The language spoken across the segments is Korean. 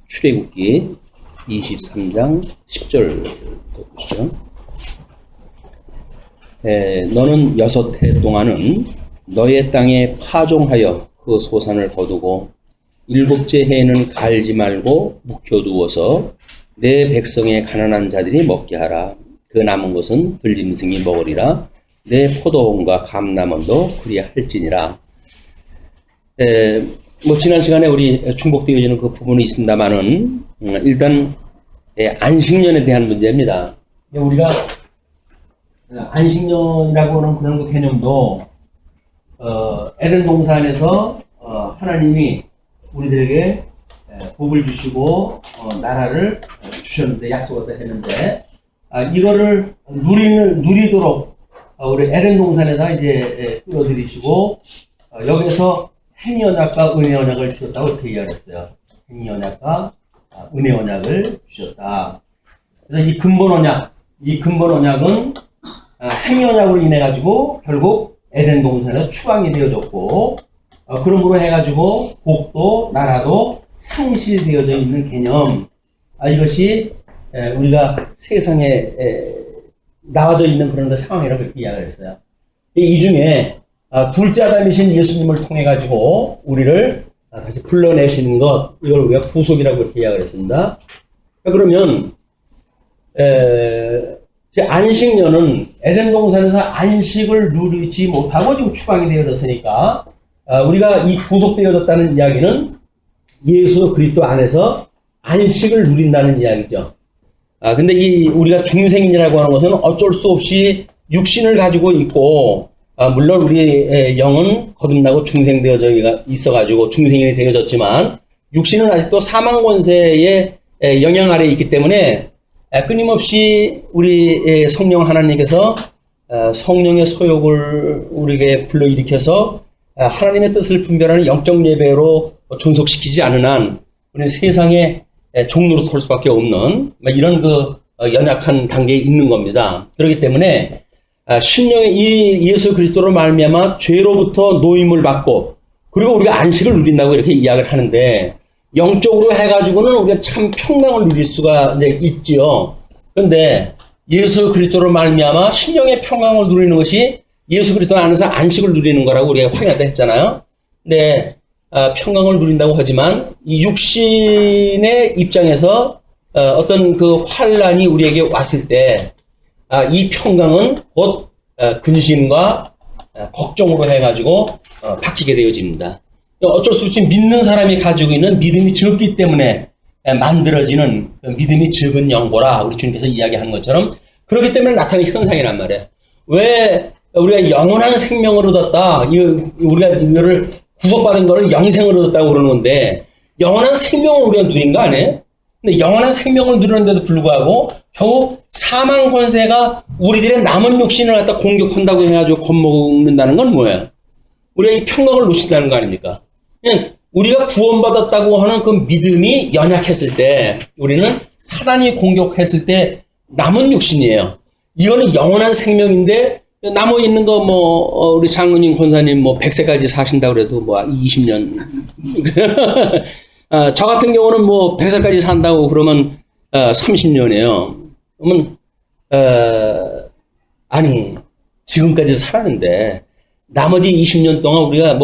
출애굽기 23장 10절 보시죠. 너는 6해 동안은 너의 땅에 파종하여 그 소산을 거두고 7째 해에는 갈지 말고 묵혀두어서 내 백성의 가난한 자들이 먹게 하라. 그 남은 것은 들짐승이 먹으리라. 내 포도원과 감람원도 그리할지니라. 지난 시간에 우리 중복되어지는 그 부분이 있습니다만은, 일단, 안식년에 대한 문제입니다. 우리가, 안식년이라고 하는 그런 그 개념도, 에덴 동산에서, 하나님이 우리들에게 복을 주시고, 나라를 주셨는데, 약속을 했는데, 이거를 누리도록, 우리 에덴 동산에다 이제 끌어들이시고, 여기서 행위 언약과 은혜 언약을 주셨다고 이렇게 이야기했어요. 행위 언약과 은혜 언약을 주셨다. 그래서 이 근본 언약은 행위 언약으로 인해 가지고 결국 에덴 동산에서 추방이 되어졌고, 그러므로 해가지고 복도 나라도 상실되어져 있는 개념. 이것이 우리가 세상에 나와져 있는 그런 상황이라고 이렇게 이야기를 했어요. 이 중에 둘째 아담이신 예수님을 통해 가지고 우리를 다시 불러내시는 것, 이걸 우리가 구속이라고 이렇게 이야기를 했습니다. 그러면 안식년은 에덴 동산에서 안식을 누리지 못하고 지금 추방이 되어졌으니까, 우리가 이 구속되어졌다는 이야기는 예수 그리스도 안에서 안식을 누린다는 이야기죠. 근데 우리가 중생이라고 하는 것은 어쩔 수 없이 육신을 가지고 있고, 물론 우리 영은 거듭나고 중생되어져 있어가지고 중생이 되어졌지만, 육신은 아직도 사망 권세의 영향 아래에 있기 때문에 끊임없이 우리 성령 하나님께서 성령의 소욕을 우리에게 불러일으켜서 하나님의 뜻을 분별하는 영적 예배로 존속시키지 않은 한 우리는 세상의 종로로 돌 수밖에 없는 이런 그 연약한 단계에 있는 겁니다. 그렇기 때문에 심령의 이 예수 그리스도로 말미암아 죄로부터 노임을 받고, 그리고 우리가 안식을 누린다고 이렇게 이야기를 하는데, 영적으로 해가지고는 우리가 참 평강을 누릴 수가 이제 있지요. 그런데 예수 그리스도로 말미암아 심령의 평강을 누리는 것이 예수 그리스도 안에서 안식을 누리는 거라고 우리가 확인하다 했잖아요. 근데 평강을 누린다고 하지만 이 육신의 입장에서 어떤 그 환란이 우리에게 왔을 때 이 평강은 곧 근심과 걱정으로 해가지고 바뀌게 되어집니다. 어쩔 수 없이 믿는 사람이 가지고 있는 믿음이 적기 때문에 만들어지는 믿음이 적은 영고라 우리 주님께서 이야기한 것처럼, 그렇기 때문에 나타나는 현상이란 말이에요. 왜 우리가 영원한 생명을 얻었다, 우리가 이거를 구속받은 거를 영생을 얻었다고 그러는 건데, 영원한 생명을 우리가 누린 거 아니에요? 근데 영원한 생명을 누리는데도 불구하고 겨우 사망 권세가 우리들의 남은 육신을 갖다 공격한다고 해가지고 겁먹는다는 건 뭐예요? 우리가 이 평강을 놓친다는 거 아닙니까? 그냥 우리가 구원받았다고 하는 그 믿음이 연약했을 때, 우리는 사단이 공격했을 때 남은 육신이에요. 이거는 영원한 생명인데, 남아 있는 거 우리 장로님, 권사님 100세까지 사신다고 그래도 20년. 저 같은 경우는 100살까지 산다고 그러면 30년이에요. 그러면 아니 지금까지 살았는데 나머지 20년 동안 우리가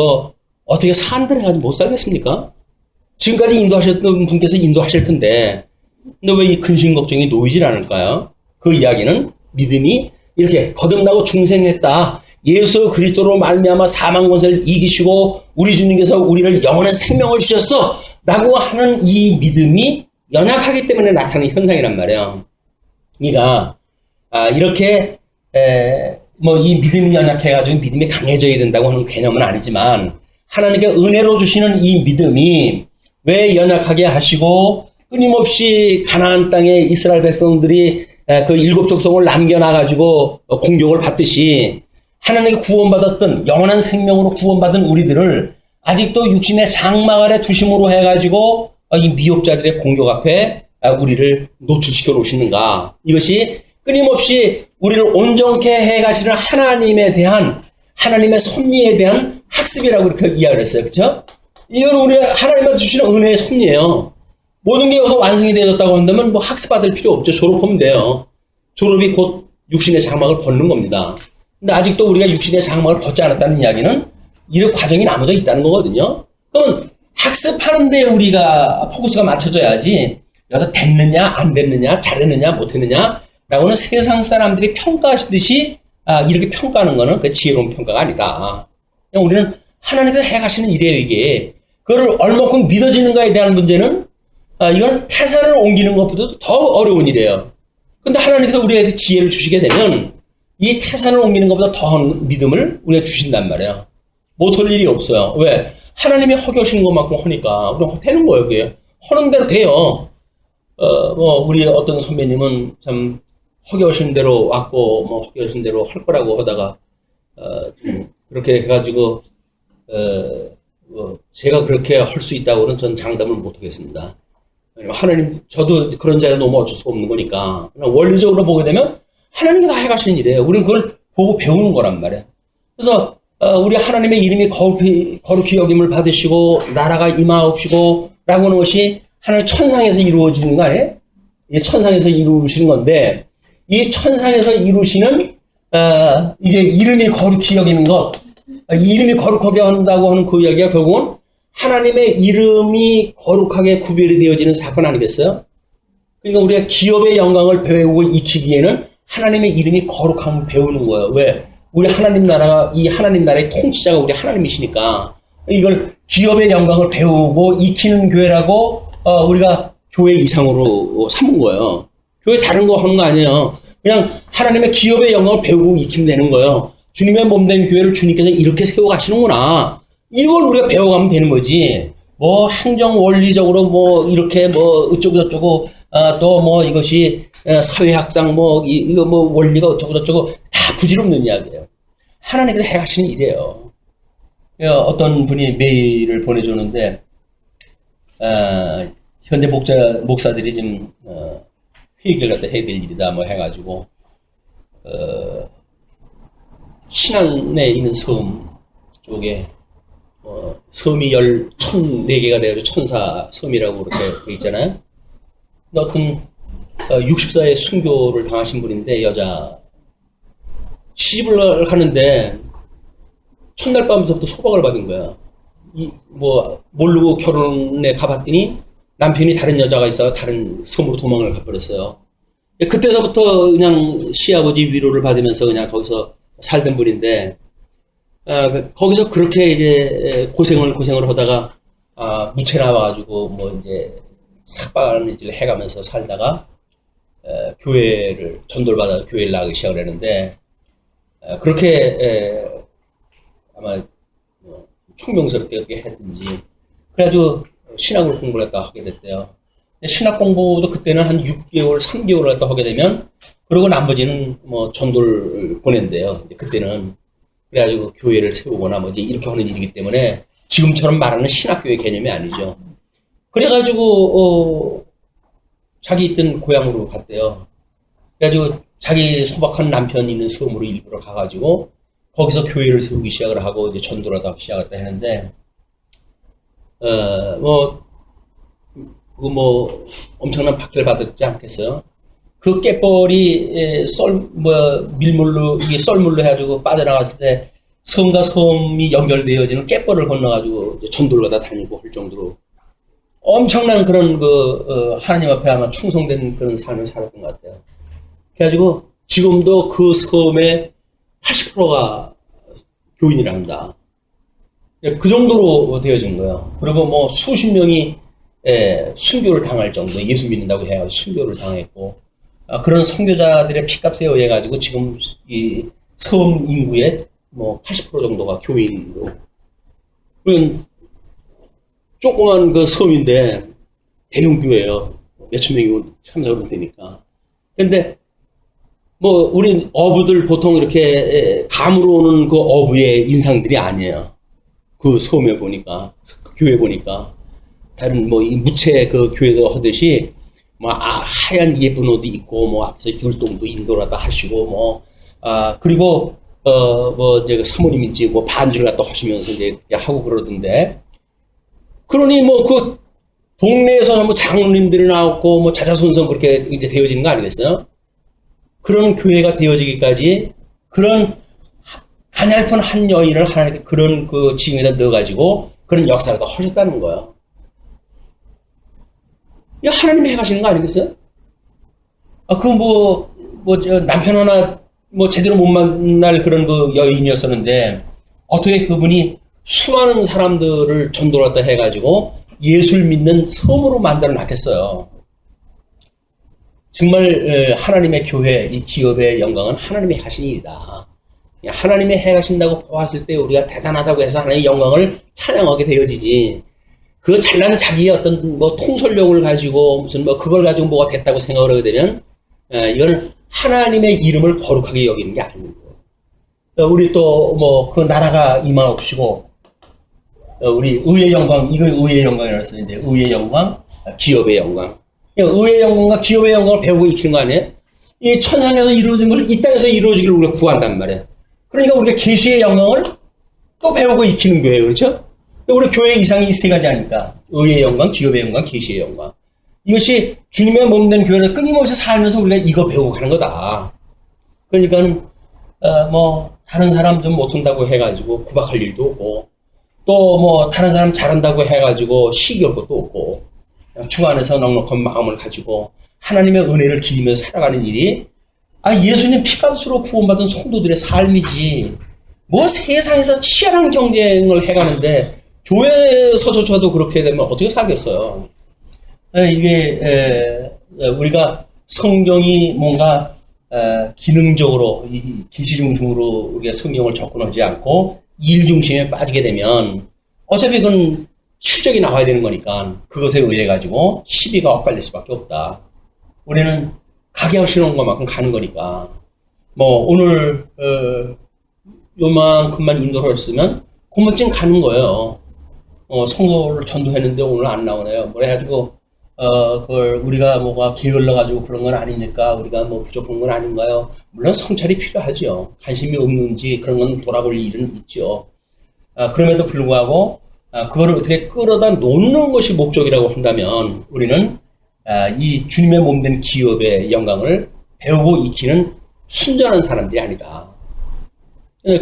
어떻게 산들 해가지고 못 살겠습니까? 지금까지 인도하셨던 분께서 인도하실 텐데, 근데 왜 이 근심 걱정이 놓이질 않을까요? 그 이야기는 믿음이 이렇게 거듭나고 중생했다, 예수 그리스도로 말미암아 사망 권세를 이기시고 우리 주님께서 우리를 영원한 생명을 주셨어 라고 하는 이 믿음이 연약하기 때문에 나타나는 현상이란 말이에요. 그러니까 이렇게 이 믿음이 연약해가지고 믿음이 강해져야 된다고 하는 개념은 아니지만, 하나님께 은혜로 주시는 이 믿음이 왜 연약하게 하시고 끊임없이 가나안 땅에 이스라엘 백성들이 그 7 족속을 남겨놔가지고 공격을 받듯이, 하나님께 구원받았던 영원한 생명으로 구원받은 우리들을 아직도 육신의 장막 아래 두심으로 해가지고 이 미혹자들의 공격 앞에 우리를 노출시켜 놓으시는가. 이것이 끊임없이 우리를 온전케 해가시는 하나님에 대한, 하나님의 섭리에 대한 학습이라고 이렇게 이야기를 했어요. 그렇죠? 이건 우리 하나님한테 주시는 은혜의 섭리예요. 모든 게 여기서 완성이 되어졌다고 한다면 뭐 학습받을 필요 없죠. 졸업하면 돼요. 졸업이 곧 육신의 장막을 벗는 겁니다. 근데 아직도 우리가 육신의 장막을 벗지 않았다는 이야기는 이런 과정이 남아져 있다는 거거든요. 그러면 학습하는데 우리가 포커스가 맞춰져야지 여기서 됐느냐 안 됐느냐 잘했느냐 못했느냐 라고는 세상 사람들이 평가하시듯이 이렇게 평가하는 거는 그 지혜로운 평가가 아니다. 그냥 우리는 하나님께서 해가시는 일이에요, 이게. 그걸 얼마큼 믿어지는가에 대한 문제는 이건 태산을 옮기는 것보다도 더 어려운 일이에요. 근데 하나님께서 우리에게 지혜를 주시게 되면 이 태산을 옮기는 것보다 더한 믿음을 우리가 주신단 말이에요. 못할 일이 없어요. 왜? 하나님이 허겨신 것만큼 하니까 우리가 되는 거예요, 그게. 하는 대로 돼요. 우리 어떤 선배님은 참 허겨신 대로 왔고, 허겨신 대로 할 거라고 하다가, 좀 그렇게 해가지고, 제가 그렇게 할 수 있다고는 전 장담을 못 하겠습니다. 하나님, 저도 그런 자리에 너무 어쩔 수가 없는 거니까. 그냥 원리적으로 보게 되면 하나님이 다 해가시는 일이에요. 우리는 그걸 보고 배우는 거란 말이에요. 그래서, 우리 하나님의 이름이 거룩히 여김을 받으시고, 나라가 임하옵시고, 라고 하는 것이 하나님 천상에서 이루어지는 거 아니에요? 이게 천상에서 이루시는 건데, 이 천상에서 이루시는, 이제 이름이 거룩히 여기는 것, 이름이 거룩하게 한다고 하는 그 이야기가 결국은 하나님의 이름이 거룩하게 구별이 되어지는 사건 아니겠어요? 그러니까 우리가 기업의 영광을 배우고 익히기에는 하나님의 이름이 거룩함을 배우는 거예요. 왜? 우리 하나님 나라가, 이 하나님 나라의 통치자가 우리 하나님이시니까 이걸 기업의 영광을 배우고 익히는 교회라고 우리가 교회 이상으로 삼은 거예요. 교회 다른 거 하는 거 아니에요. 그냥 하나님의 기업의 영광을 배우고 익히면 되는 거예요. 주님의 몸된 교회를 주님께서 이렇게 세워가시는구나. 이걸 우리가 배워가면 되는 거지. 행정 원리적으로 이렇게 어쩌고저쩌고, 또 이것이 사회학상 이거 원리가 어쩌고저쩌고 다 부질없는 이야기예요. 하나님께서 해가시는 일이에요. 어떤 분이 메일을 보내줬는데, 현대 목사들이 지금, 회개를 갖다 해야 될 일이다, 해가지고, 신안에 있는 섬 쪽에, 섬이 1004개가 되어서 천사 섬이라고 그렇게 돼 있잖아요. 근데 어떤, 60사의 순교를 당하신 분인데, 여자, 시집을 가는데, 첫날 밤부터 소박을 받은 거야. 모르고 결혼에 가봤더니, 남편이 다른 여자가 있어서 다른 섬으로 도망을 가버렸어요. 그때서부터 그냥 시아버지 위로를 받으면서 그냥 거기서 살던 분인데, 거기서 그렇게 이제 고생을 하다가, 무채 나와가지고 이제 삭발질을 해가면서 살다가, 교회를, 전도를 받아 교회를 나가기 시작을 했는데, 그렇게, 아마, 총명스럽게 어떻게 했든지, 그래가지고 신학을 공부를 했다 하게 됐대요. 신학 공부도 그때는 한 6개월, 3개월을 했다 하게 되면, 그러고 나머지는 전도를 보낸대요. 그때는. 그래가지고 교회를 세우거나 이렇게 하는 일이기 때문에 지금처럼 말하는 신학교의 개념이 아니죠. 그래가지고, 자기 있던 고향으로 갔대요. 그래가지고 자기 소박한 남편 있는 섬으로 일부러 가가지고 거기서 교회를 세우기 시작을 하고 이제 전도를 하기 시작을 했는데, 엄청난 박해를 받았지 않겠어요? 그 갯벌이 밀물로, 이게 썰물로 해가지고 빠져나갔을 때 섬과 섬이 연결되어지는 갯벌을 건너가지고 이제 전도를 가다 다니고 할 정도로 엄청난 그런 하나님 앞에 아마 충성된 그런 삶을 살았던 것 같아요. 그래가지고 지금도 그 섬의 80%가 교인이랍니다. 그 정도로 되어진 거예요. 그리고 수십 명이 순교를 당할 정도, 예수 믿는다고 해가지고 순교를 당했고, 그런 선교자들의 피값에 의해 가지고 지금 이 섬 인구의 80% 정도가 교인으로. 그건 조그만 그 섬인데 대형교회예요. 몇천 명이 참석을 되니까. 근데 우리 어부들 보통 이렇게 감으로 오는 그 어부의 인상들이 아니에요. 그 섬에 보니까, 그 교회 보니까 다른 이 무채 그 교회도 하듯이 하얀 예쁜 옷도 입고, 앞에서 율동도 인도라다 하시고, 그리고, 이제 사모님인지 반주를 갖다 하시면서 이제 하고 그러던데, 그러니 뭐 그 동네에서 전부 장로님들이 나왔고 뭐 자자손손 그렇게 이제 되어지는 거 아니겠어요? 그런 교회가 되어지기까지 그런 가냘픈 한 여인을 하나님께 그런 그 지경에다 넣어가지고 그런 역사를 더 하셨다는 거예요. 이거 하나님이 해가시는 거 아니겠어요? 남편 하나 뭐 제대로 못 만날 그런 그 여인이었었는데 어떻게 그분이 수많은 사람들을 전도를 갖다 해가지고 예수를 믿는 섬으로 만들어 놨겠어요. 정말 하나님의 교회, 이 기업의 영광은 하나님이 하신 일이다. 하나님이 해가신다고 보았을 때 우리가 대단하다고 해서 하나님의 영광을 찬양하게 되어지지. 그 잘난 자기의 어떤 뭐 통솔력을 가지고 무슨 뭐 그걸 가지고 뭐가 됐다고 생각을 하게 되면 이건 하나님의 이름을 거룩하게 여기는 게 아닌 거예요. 우리 또 뭐 그 나라가 임하옵시고 우리 의의 영광, 이거 의의 영광이라고 했었는데 의의 영광, 기업의 영광. 의의 영광과 기업의 영광을 배우고 익히는 거 아니에요? 이 천상에서 이루어진 것을 이 땅에서 이루어지기를 우리가 구한단 말이에요. 그러니까 우리가 계시의 영광을 또 배우고 익히는 거예요. 그렇죠? 우리 교회 이상이 이 세 가지 아닙니까? 의의 영광, 기업의 영광, 계시의 영광. 이것이 주님의 몸된 교회를 끊임없이 살면서 우리가 이거 배우고 가는 거다. 그러니까 뭐 다른 사람 좀 못한다고 해가지고 구박할 일도 없고 또 뭐 다른 사람 잘한다고 해가지고 시기할 것도 없고 주 안에서 넉넉한 마음을 가지고 하나님의 은혜를 기리면서 살아가는 일이 예수님 피값으로 구원받은 성도들의 삶이지 뭐 세상에서 치열한 경쟁을 해가는데 교회에서조차도 그렇게 되면 어떻게 살겠어요. 이게 우리가 성경이 뭔가 기능적으로 기시 중심으로 우리가 성경을 접근하지 않고 일 중심에 빠지게 되면 어차피 그건 실적이 나와야 되는 거니까 그것에 의해 가지고 시비가 엇갈릴 수밖에 없다. 우리는 가게 하시는 것만큼 가는 거니까 뭐 오늘 요만큼만 인도를 했으면 그만쯤 가는 거예요. 성도를 전도했는데 오늘 안 나오네요. 뭐 해가지고 그걸 우리가 뭐가 게을러가지고 그런 건 아니니까 우리가 뭐 부족한 건 아닌가요? 물론 성찰이 필요하죠. 관심이 없는지 그런 건 돌아볼 일은 있죠. 그럼에도 불구하고 그거를 어떻게 끌어다 놓는 것이 목적이라고 한다면 우리는 이 주님의 몸된 기업의 영광을 배우고 익히는 순전한 사람들이 아니다.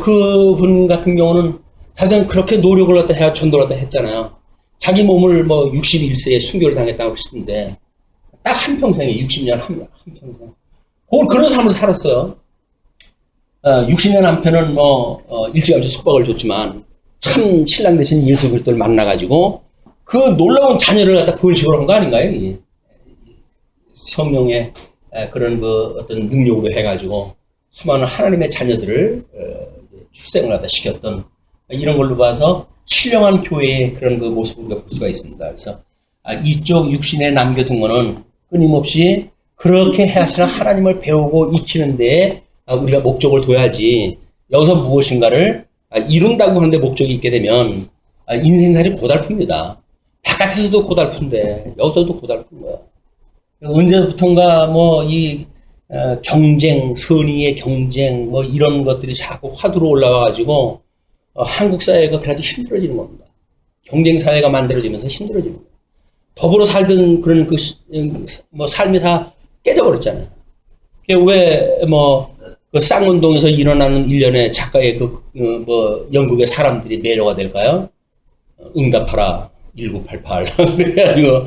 그분 같은 경우는 자기는 그렇게 노력을 갖다 해야 전도를 갖다 했잖아요. 자기 몸을 뭐 61세에 순교를 당했다고 했는데 딱 한평생에 60년 한평생 그런 삶을 살았어요. 60년 한편은 뭐 일찌감치 속박을 줬지만 참 신랑 대신 예수 그리스도를 만나가지고 그 놀라운 자녀를 갖다 보일식으로 한 거 아닌가요? 이게? 성령의 그런 그 어떤 능력으로 해가지고 수많은 하나님의 자녀들을 출생을 갖다 시켰던 이런 걸로 봐서 신령한 교회의 그런 그 모습을 우리가 볼 수가 있습니다. 그래서 이쪽 육신에 남겨둔 거는 끊임없이 그렇게 하시는 하나님을 배우고 익히는 데에 우리가 목적을 둬야지 여기서 무엇인가를 이룬다고 하는데 목적이 있게 되면 인생살이 고달픕니다. 바깥에서도 고달픈데 여기서도 고달픈 거야. 언제부턴가 뭐 이 경쟁, 선의의 경쟁 뭐 이런 것들이 자꾸 화두로 올라와가지고 한국 사회가 그래도 힘들어지는 겁니다. 경쟁 사회가 만들어지면서 힘들어지는 거예요. 더불어 살던 그런 뭐 삶이 다 깨져버렸잖아요. 왜 그 쌍문동에서 일어나는 일련의 작가의 뭐 영국의 사람들이 매료가 될까요? 응답하라 1988 그래가지고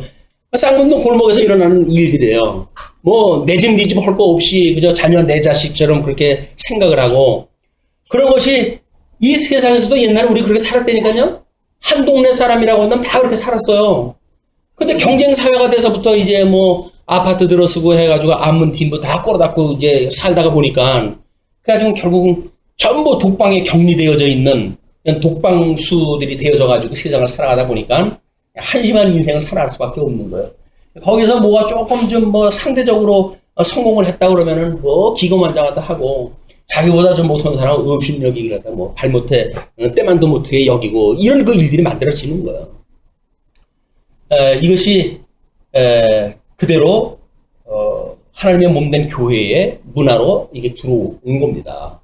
쌍문동 골목에서 일어나는 일들이에요. 뭐 내 집 네 집 할 거 없이 그저 자녀 내 자식처럼 그렇게 생각을 하고 그런 것이 이 세상에서도 옛날에 우리 그렇게 살았다니까요. 한 동네 사람이라고 한다면 다 그렇게 살았어요. 근데 경쟁 사회가 돼서부터 이제 뭐 아파트 들어서고 해가지고 안문 뒷문 다 꼬라닫고 이제 살다가 보니까 그래가지고 결국은 전부 독방에 격리되어져 있는 독방수들이 되어져가지고 세상을 살아가다 보니까 한심한 인생을 살아갈 수밖에 없는 거예요. 거기서 뭐가 조금 좀 뭐 상대적으로 성공을 했다 그러면은 뭐 기고만장하다 하고 자기보다 좀 못하는 사람은 업신여기기 갖다 뭐 발못해 때만도 못해 여기고 이런 그 일들이 만들어지는 거예요. 이것이 그대로 하나님의 몸된 교회의 문화로 이게 들어온 겁니다.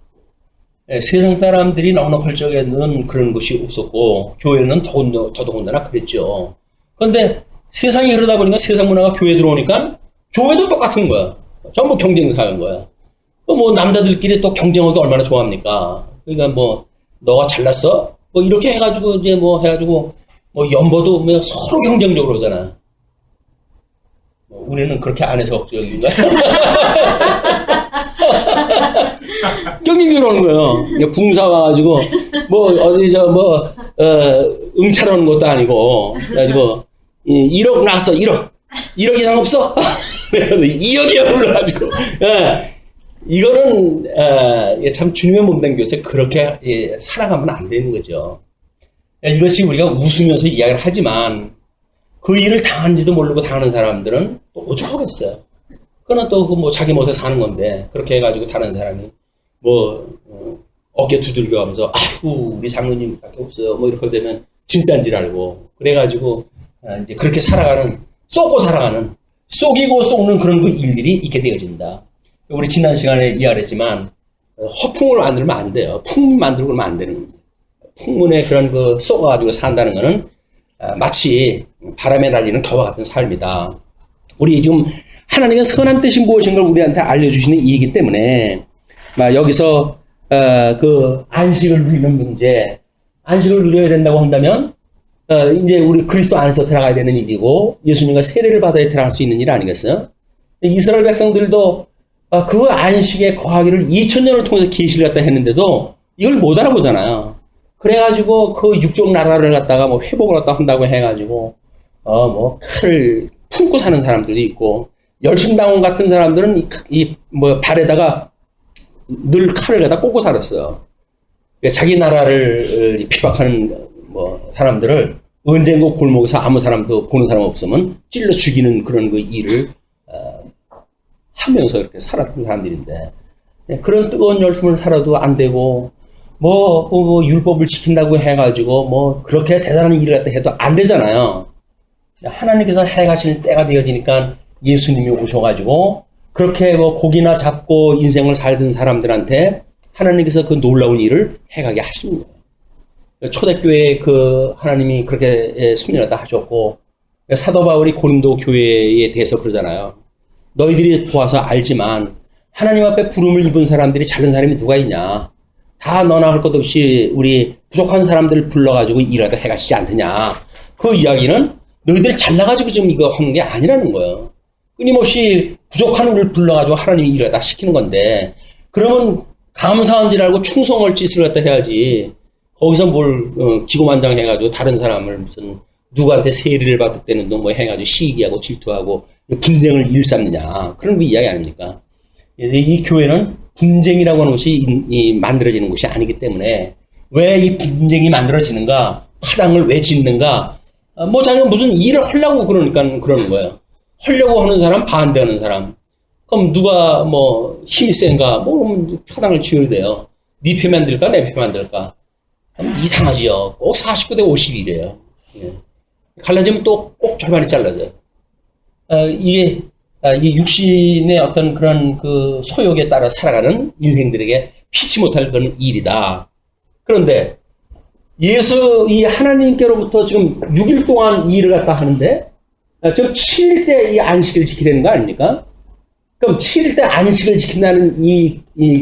세상 사람들이 넉넉할 적에는 그런 것이 없었고 교회는 더더군다나 그랬죠. 그런데 세상이 그러다 보니까 세상 문화가 교회에 들어오니까 교회도 똑같은 거야. 전부 경쟁 사회인 거야. 또 뭐 남자들끼리 또 경쟁하기 얼마나 좋아합니까? 그러니까 뭐 너가 잘났어? 뭐 이렇게 해가지고 이제 뭐 해가지고 뭐 연보도 뭐 서로 경쟁적으로 하잖아. 우리는 그렇게 안 해서 걱정인가? 경쟁적으로 하는 거예요. 붕사 와가지고 뭐 어디 응찰하는 것도 아니고 그래가지고 1억 나왔어. 1억 이상 없어? 2억이야 불러가지고 이거는 참 주님의 몸된 교회에서 그렇게 살아가면 안 되는 거죠. 이것이 우리가 웃으면서 이야기를 하지만 그 일을 당한지도 모르고 당하는 사람들은 또 오죽하겠어요. 그거는 또 뭐 자기 멋에 사는 건데 그렇게 해가지고 다른 사람이 어깨 두들겨 하면서 아이고 우리 장로님밖에 없어요. 뭐 이렇게 되면 진짜인 줄 알고 그래가지고 이제 그렇게 쏘고 살아가는 쏘기고 쏘는 그런 그 일들이 있게 되어진다. 우리 지난 시간에 이야기를 했지만 허풍을 만들면 안 돼요. 풍문 만들고 그러면 안 되는 겁니다. 풍문에 그런 그 쏘가지고 산다는 거는 마치 바람에 날리는 겨와 같은 삶이다. 우리 지금 하나님의 선한 뜻이 무엇인 걸 우리한테 알려주시는 이이기 때문에 여기서 그 안식을 누리는 문제, 안식을 누려야 된다고 한다면 이제 우리 그리스도 안에서 들어가야 되는 일이고 예수님과 세례를 받아야 들어갈 수 있는 일 아니겠어요? 이스라엘 백성들도 그 안식에 거하기를 2000년을 통해서 계시를 갖다 했는데도 이걸 못 알아보잖아요. 그래가지고 그 육적 나라를 갖다가 뭐 회복을 갖다 한다고 해가지고 뭐 칼을 품고 사는 사람들도 있고 열심당원 같은 사람들은 뭐 발에다가 늘 칼을 갖다 꽂고 살았어요. 자기 나라를 비박하는 뭐 사람들을 언젠가 골목에서 아무 사람도 보는 사람 없으면 찔러 죽이는 그런 그 일을 하면서 이렇게 살았던 사람들인데 그런 뜨거운 열심을 살아도 안 되고 뭐 율법을 지킨다고 해가지고 뭐 그렇게 대단한 일을 갖다 해도 안 되잖아요. 하나님께서 해가시는 때가 되어지니까 예수님이 오셔가지고 그렇게 뭐 고기나 잡고 인생을 살던 사람들한테 하나님께서 그 놀라운 일을 해가게 하시는 거예요. 초대교회에 그 하나님이 그렇게 섭리하다 하셨고 사도 바울이 고린도 교회에 대해서 그러잖아요. 너희들이 보아서 알지만 하나님 앞에 부름을 입은 사람들이 작은 사람이 누가 있냐. 다 너나 할 것 없이 우리 부족한 사람들을 불러가지고 일하다 해가시지 않느냐. 그 이야기는 너희들 잘나가지고 지금 이거 하는 게 아니라는 거예요. 끊임없이 부족한 우리를 불러가지고 하나님이 일하다 시키는 건데 그러면 감사한 줄 알고 충성할 짓을 갖다 해야지. 거기서 뭘 기고만장해가지고 다른 사람을 무슨 누구한테 세리를 받을 때는 뭐 해가지고 시기하고 질투하고 분쟁을 일삼느냐. 그런 그 이야기 아닙니까? 이 교회는 분쟁이라고 하는 것이 만들어지는 것이 아니기 때문에 왜 이 분쟁이 만들어지는가? 파당을 왜 짓는가? 뭐 자기가 무슨 일을 하려고 그러니까 그러는 거예요. 하려고 하는 사람, 반대하는 사람. 그럼 누가 뭐 힘이 센가? 뭐 파당을 지어야 돼요. 네 표 만들까? 내 표 만들까? 이상하지요. 꼭 49대 51이에요. 예. 갈라지면 또 꼭 절반이 잘라져요. 이게 이 육신의 어떤 그런 그 소욕에 따라 살아가는 인생들에게 피치 못할 그런 일이다. 그런데 이 하나님께로부터 지금 6일 동안 이 일을 갖다 하는데 지금 7일 때 이 안식을 지키려는 거 아닙니까? 그럼 7일 때 안식을 지킨다는 이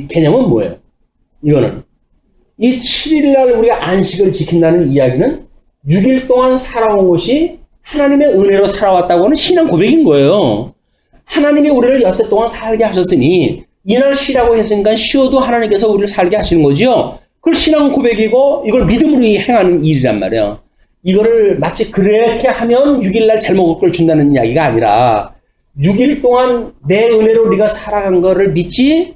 개념은 뭐예요? 이거는 이 7일 날 우리가 안식을 지킨다는 이야기는 6일 동안 살아온 것이 하나님의 은혜로 살아왔다고 하는 신앙 고백인 거예요. 하나님이 우리를 엿새 동안 살게 하셨으니 이날 쉬라고 했으니까 쉬어도 하나님께서 우리를 살게 하시는 거죠. 그걸 신앙 고백이고 이걸 믿음으로 행하는 일이란 말이에요. 이거를 마치 그렇게 하면 6일날 잘 먹을 걸 준다는 이야기가 아니라 6일 동안 내 은혜로 네가 살아간 거를 믿지?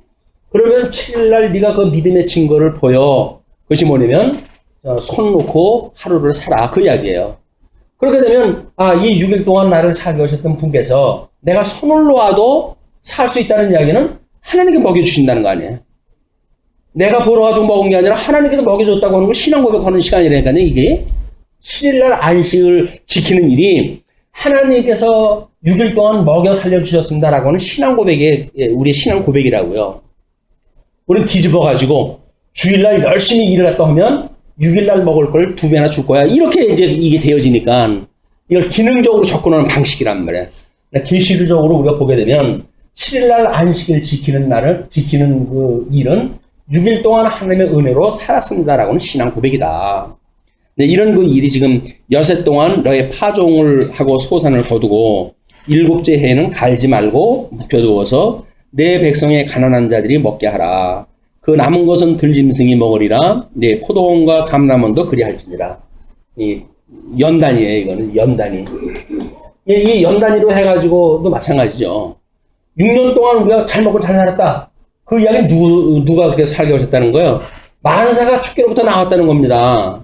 그러면 7일날 네가 그 믿음의 증거를 보여. 그것이 뭐냐면 손 놓고 하루를 살아. 그 이야기예요. 그렇게 되면 이 6일 동안 나를 살게 하셨던 분께서 내가 손을 놓아도 살 수 있다는 이야기는 하나님께 먹여주신다는 거 아니에요. 내가 벌어가지고 먹은 게 아니라 하나님께서 먹여줬다고 하는 걸 신앙 고백하는 시간이라니까요. 이게 7일날 안식을 지키는 일이 하나님께서 6일 동안 먹여 살려주셨습니다라고 하는 신앙 고백이 우리의 신앙 고백이라고요. 우리는 뒤집어가지고 주일날 열심히 일을 했다 하면 6일날 먹을 걸 2배나 줄 거야. 이렇게 이제 이게 되어지니까 이걸 기능적으로 접근하는 방식이란 말이야. 계시적으로 우리가 보게 되면 7일날 안식일 지키는 그 일은 6일 동안 하나님의 은혜로 살았습니다라고는 신앙 고백이다. 이런 그 일이 지금 여세 동안 너의 파종을 하고 소산을 거두고 7째 해에는 갈지 말고 묵혀두어서 내 백성의 가난한 자들이 먹게 하라. 그 남은 것은 들짐승이 먹으리라. 내 포도원과 감람원도 그리할지니라. 이 연단이에요. 이거는 연단이. 이 연단위로 해가지고도 마찬가지죠. 6년 동안 우리가 잘 먹고 잘 살았다. 그 이야기는 누가 그렇게 살게 하셨다는 거예요? 만사가 죽게로부터 나왔다는 겁니다.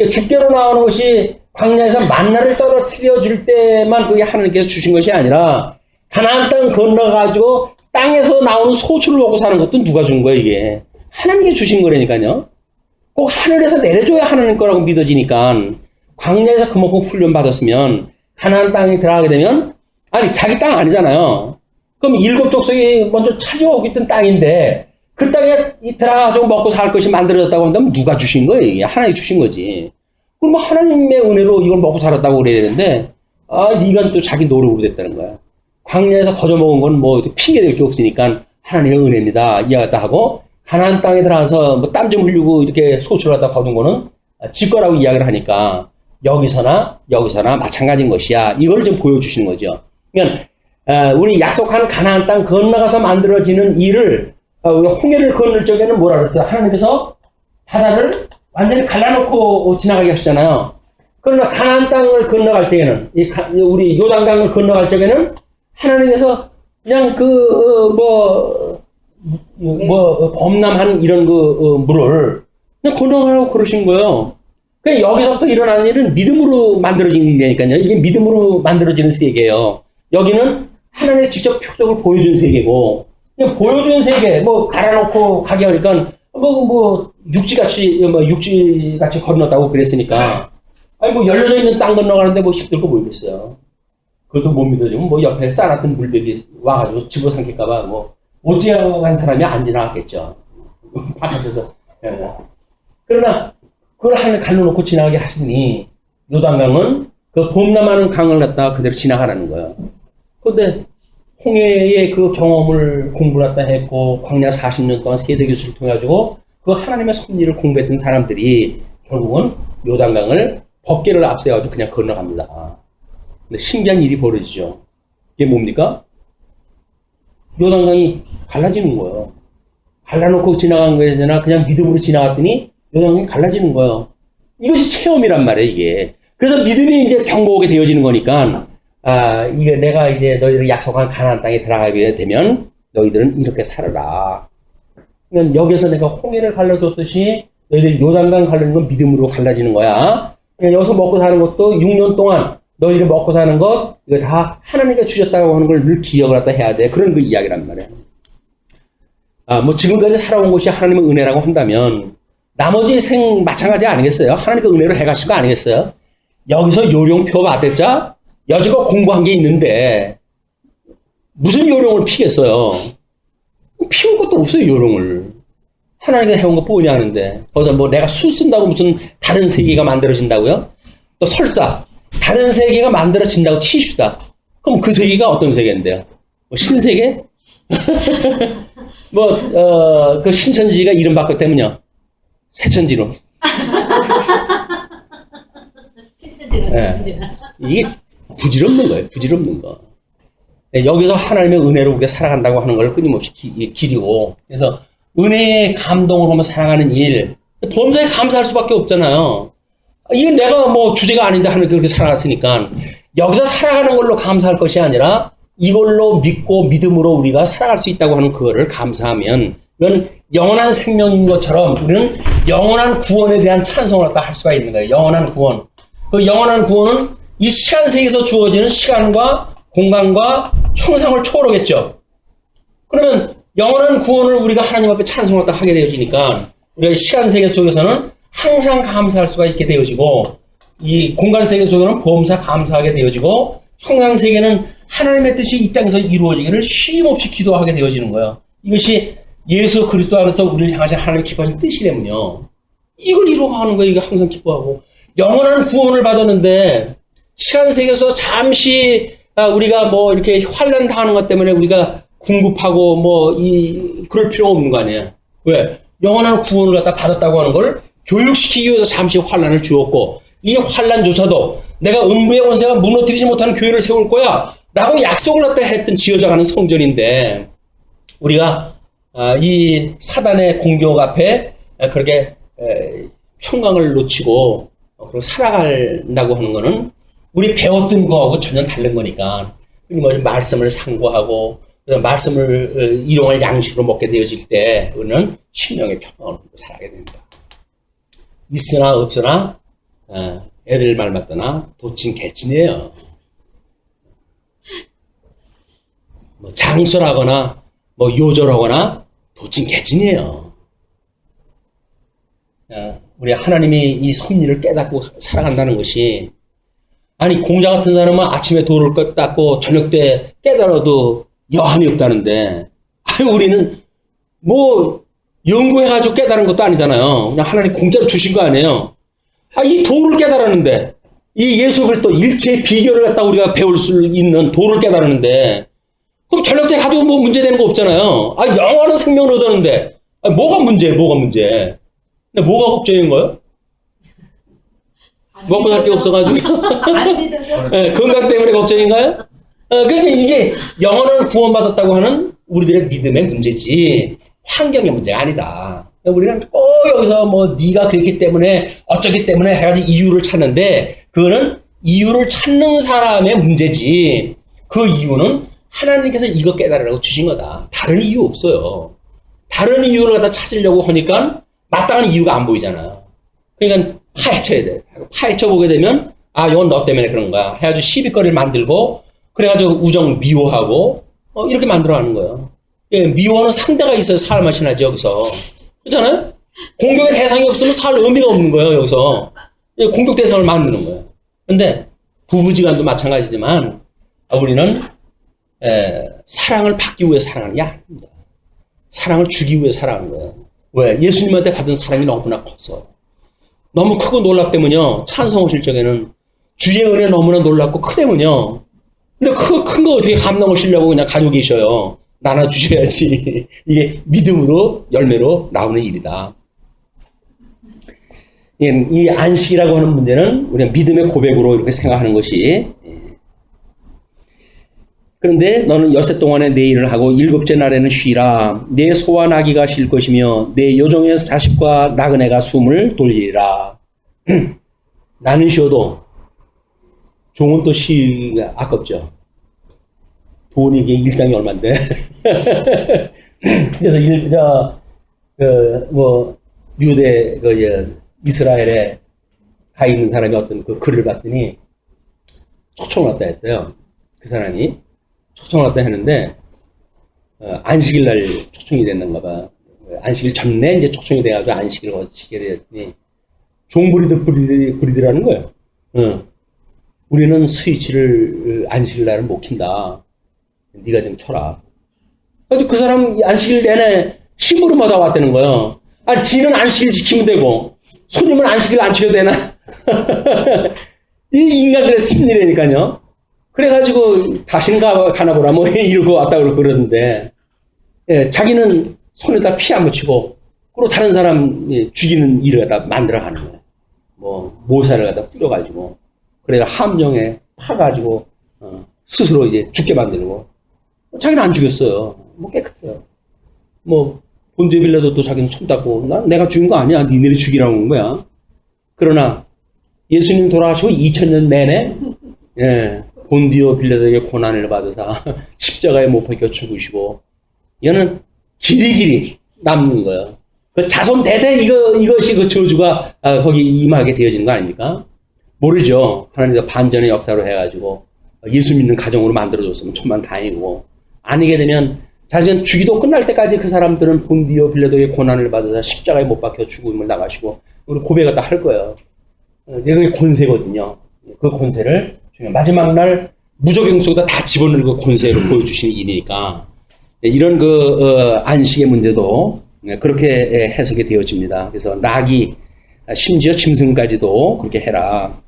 죽게로 나오는 것이 광야에서 만나를 떨어뜨려 줄 때만 그게 하나님께서 주신 것이 아니라 가나안 땅 건너가지고 땅에서 나오는 소출을 먹고 사는 것도 누가 준 거예요, 이게? 하나님께 주신 거라니까요. 꼭 하늘에서 내려줘야 하나님 거라고 믿어지니까 광야에서 그만큼 훈련 받았으면 가나안 땅에 들어가게 되면 아니 자기 땅 아니잖아요. 그럼 7 족속이 먼저 차지하고 있던 땅인데 그 땅에 들어가가지고 먹고 살 것이 만들어졌다고 한다면 누가 주신 거예요? 이게 하나님이 주신 거지. 그럼 하나님의 은혜로 이걸 먹고 살았다고 그래야 되는데 네가 또 자기 노력으로 됐다는 거야. 광야에서 거저먹은 건 뭐 핑계 댈 게 없으니까 하나님의 은혜입니다. 이해하다 하고 가나안 땅에 들어가서 뭐 땀 좀 흘리고 이렇게 소출하다 거둔 거는 지 거라고 이야기를 하니까 여기서나 마찬가지인 것이야. 이걸 좀 보여주시는 거죠. 그러니까 우리 약속한 가나안 땅 건너가서 만들어지는 일을 우리가 홍해를 건널 적에는 뭐라 그랬어요? 하나님께서 바다를 완전히 갈라놓고 지나가게 하시잖아요. 그러나 가나안 땅을 건너갈 때에는 우리 요단강을 건너갈 적에는 하나님께서 그냥 범람한 이런 물을 그냥 건너가라고 그러신 거예요. 그러니까 여기서부터 일어나는 일은 믿음으로 만들어지는 일이니까요. 이게 믿음으로 만들어지는 세계예요. 여기는 하나님의 직접 표적을 보여준 세계고, 그냥 보여준 세계, 갈아놓고 가게 하니까, 육지같이 건넜다고 그랬으니까, 열려져 있는 땅 건너가는데 힘들 거 모르겠어요. 그것도 못 믿어지면 옆에 쌓아놨던 물백이 와가지고 집어삼킬까봐 못 지나간 사람이 안 지나갔겠죠. 바깥에서. 그러나, 그걸 하나님 갈라놓고 지나가게 하시니, 요단강은 그 범람하는 강을 갖다가 그대로 지나가라는 거예요. 그런데 홍해의 그 경험을 공부했다 했고 광야 40년 동안 세대 교수를 통해 가지고 그 하나님의 섭리를 공부했던 사람들이 결국은 요단강을 법궤를 앞세워가지고 그냥 건너갑니다. 근데 신기한 일이 벌어지죠. 이게 뭡니까? 요단강이 갈라지는 거예요. 갈라놓고 지나간 거에 되나 그냥 믿음으로 지나갔더니 요단강이 갈라지는 거예요. 이것이 체험이란 말이에요, 이게. 그래서 믿음이 이제 경고하게 되어지는 거니까, 이게 내가 이제 너희들 약속한 가나안 땅에 들어가게 되면 너희들은 이렇게 살아라. 그러니까 여기서 내가 홍해를 갈라줬듯이 너희들 요단강 갈라지는 건 믿음으로 갈라지는 거야. 그러니까 여기서 먹고 사는 것도 6년 동안 너희들 먹고 사는 것, 이거 다 하나님께 주셨다고 하는 걸 늘 기억을 갖다 해야 돼. 그런 그 이야기란 말이에요. 지금까지 살아온 것이 하나님의 은혜라고 한다면 나머지 생 마찬가지 아니겠어요? 하나님의 은혜로 해가신 거 아니겠어요? 여기서 요령표 받았자 여지껏 공부한 게 있는데 무슨 요령을 피겠어요? 피울 것도 없어요, 요령을. 하나님께 해온 거 뻔히 하는데 거기서 내가 술 쓴다고 무슨 다른 세계가 만들어진다고요? 또 설사 다른 세계가 만들어진다고 치십시다. 그럼 그 세계가 어떤 세계인데요? 신세계? 그 신천지가 이름 바꿨다면요? 새천지로. 네. 이게 부질없는 거예요. 부질없는 거. 네, 여기서 하나님의 은혜로 우리가 살아간다고 하는 걸 끊임없이 기리고, 그래서 은혜의 감동을 하며 살아가는 일, 범사에 감사할 수밖에 없잖아요. 이게 내가 주제가 아닌데 하나님 그렇게 살아갔으니까 여기서 살아가는 걸로 감사할 것이 아니라 이걸로 믿고 믿음으로 우리가 살아갈 수 있다고 하는 그거를 감사하면 이건 영원한 생명인 것처럼 우리는 영원한 구원에 대한 찬송을 갖다 할 수가 있는 거예요. 영원한 구원. 그 영원한 구원은 이 시간 세계에서 주어지는 시간과 공간과 형상을 초월하겠죠. 그러면 영원한 구원을 우리가 하나님 앞에 찬송을 갖다 하게 되어지니까 우리가 시간 세계 속에서는 항상 감사할 수가 있게 되어지고 이 공간 세계 속에는 범사 감사하게 되어지고 형상 세계는 하나님의 뜻이 이 땅에서 이루어지기를 쉼없이 기도하게 되어지는 거예요. 이것이 예수 그리스도 안에서 우리를 향하신 하나님의 기뻐하신 뜻이라면요. 이걸 이루어가는 거예요. 이게 항상 기뻐하고. 영원한 구원을 받았는데 시간 세계에서 잠시 우리가 뭐 이렇게 환난 당하는 것 때문에 우리가 궁급하고 뭐 그럴 필요가 없는 거 아니에요. 왜? 영원한 구원을 갖다 받았다고 하는 걸 교육시키기 위해서 잠시 환난을 주었고 이 환난조차도 내가 음부의 권세가 무너뜨리지 못하는 교회를 세울 거야 라고 약속을 갖다 했던 지어져가는 성전인데 우리가 이 사단의 공격 앞에 그렇게 평강을 놓치고 그리고 살아간다고 하는 거는 우리 배웠던 거하고 전혀 다른 거니까 말씀을 상고하고 말씀을 일용할 양식으로 먹게 되어질 때 우리는 심령의 평강을 살아가게 된다. 있으나 없으나 애들 말 맞거나 도친 개친이에요. 뭐 장설하거나 뭐 요절하거나 도친 개친이에요. 우리 하나님이 이 섭리를 깨닫고 살아간다는 것이 아니 공자 같은 사람은 아침에 돌을 닦고 저녁 때 깨달아도 여한이 없다는데 우리는 뭐 연구해가지고 깨달은 것도 아니잖아요. 그냥 하나님 공짜로 주신 거 아니에요. 이 도를 깨달았는데 이 예수 그리스도 일체의 비결을 갖다 우리가 배울 수 있는 도를 깨달았는데 그럼 저녁 때 가지고 뭐 문제되는 거 없잖아요. 영원한 생명을 얻었는데 뭐가 문제예요? 뭐가 문제? 근데 뭐가 걱정인 거예요? 먹고 살 게 없어가지고 네, 건강 때문에 걱정인가요? 그러니까 이게 영원한 구원받았다고 하는 우리들의 믿음의 문제지 환경의 문제가 아니다. 우리는 꼭 여기서 뭐 네가 그랬기 때문에 어쩌기 때문에 해가지고 이유를 찾는데 그거는 이유를 찾는 사람의 문제지 그 이유는 하나님께서 이거 깨달으라고 주신 거다. 다른 이유 없어요. 다른 이유를 갖다 찾으려고 하니까 마땅한 이유가 안 보이잖아요. 그러니까 파헤쳐야 돼. 파헤쳐 보게 되면 이건 너 때문에 그런 거야. 해가지고 시비거리를 만들고 그래가지고 우정 미워하고 이렇게 만들어가는 거예요. 예, 미워하는 상대가 있어야 살 맛이 나지 여기서. 그렇잖아요? 공격의 대상이 없으면 살 의미가 없는 거예요 여기서. 예, 공격 대상을 만드는 거예요. 근데 부부지간도 마찬가지지만 우리는 사랑을 받기 위해 사랑하는 게 아닙니다. 사랑을 주기 위해 사랑하는 거예요. 왜? 예수님한테 받은 사랑이 너무나 컸어. 너무 크고 놀랍 때문요. 찬송하실 적에는 주의 은혜 너무나 놀랍고 크다면요. 근데 큰 거 어떻게 감당하시려고 그냥 가지고 계셔요. 나눠주셔야지. 이게 믿음으로 열매로 나오는 일이다. 이 안식이라고 하는 문제는 우리가 믿음의 고백으로 이렇게 생각하는 것이 그런데 너는 여섯 동안에 내 일을 하고 일곱째 날에는 쉬라. 내 소와 나귀가 쉴 것이며 내 여종의 자식과 나그네가 숨을 돌리라. 나는 쉬어도 종은 또 쉬기가 아깝죠. 돈이 이게 일당이 얼만데. 그래서 유대 이스라엘에 가 있는 사람이 어떤 그 글을 봤더니 초청을 왔다 했어요. 그 사람이 초청을 왔다 했는데 안식일 날 초청이 됐는가 봐. 안식일 전에 이제 초청이 돼가지고 안식일을 거치게 되었더니 종부리드라는 거예요. 우리는 스위치를 안식일 날은 못 킨다. 네가 좀 켜라. 그래서 그 사람 안식일 내내 심부름하다 왔다는 거예요. 지는 안식일 지키면 되고 손님은 안식일 안 지켜도 되나? 이 인간들의 심리라니까요. 그래가지고 다시는 가나 보라 뭐 이러고 왔다 그러는데 자기는 손에다 피 안 묻히고 그리고 다른 사람 죽이는 일을 갖다 만들어가는 거예요. 뭐 모사를 갖다 뿌려가지고 그래서 함정에 파가지고 스스로 이제 죽게 만들고 자기는 안 죽였어요. 뭐 깨끗해요. 뭐 본디오 빌라도도 자기는 손 닦고 내가 죽인 거 아니야. 니네들이 죽이라고 한 거야. 그러나 예수님 돌아가시고 2000년 내내 본디오 빌라도에게 고난을 받으사 십자가에 못 박혀 죽으시고 얘는 길이길이 남는 거예요. 그 자손 대대 이것이 그 저주가 거기 임하게 되어지는 거 아닙니까? 모르죠. 하나님께서 반전의 역사로 해가지고 예수 믿는 가정으로 만들어줬으면 천만 다행이고 아니게 되면 자기는 주기도 끝날 때까지 그 사람들은 본디오 빌라도의 고난을 받아서 십자가에 못 박혀 죽음을 나가시고 우리 고백을 다 할 거예요. 그게 권세거든요. 그 권세를 마지막 날 무적행 속에다 다 집어넣는 그 권세를 보여주시는 일이니까 이런 안식의 문제도 그렇게 해석이 되어집니다. 그래서 나귀, 심지어 짐승까지도 그렇게 해라.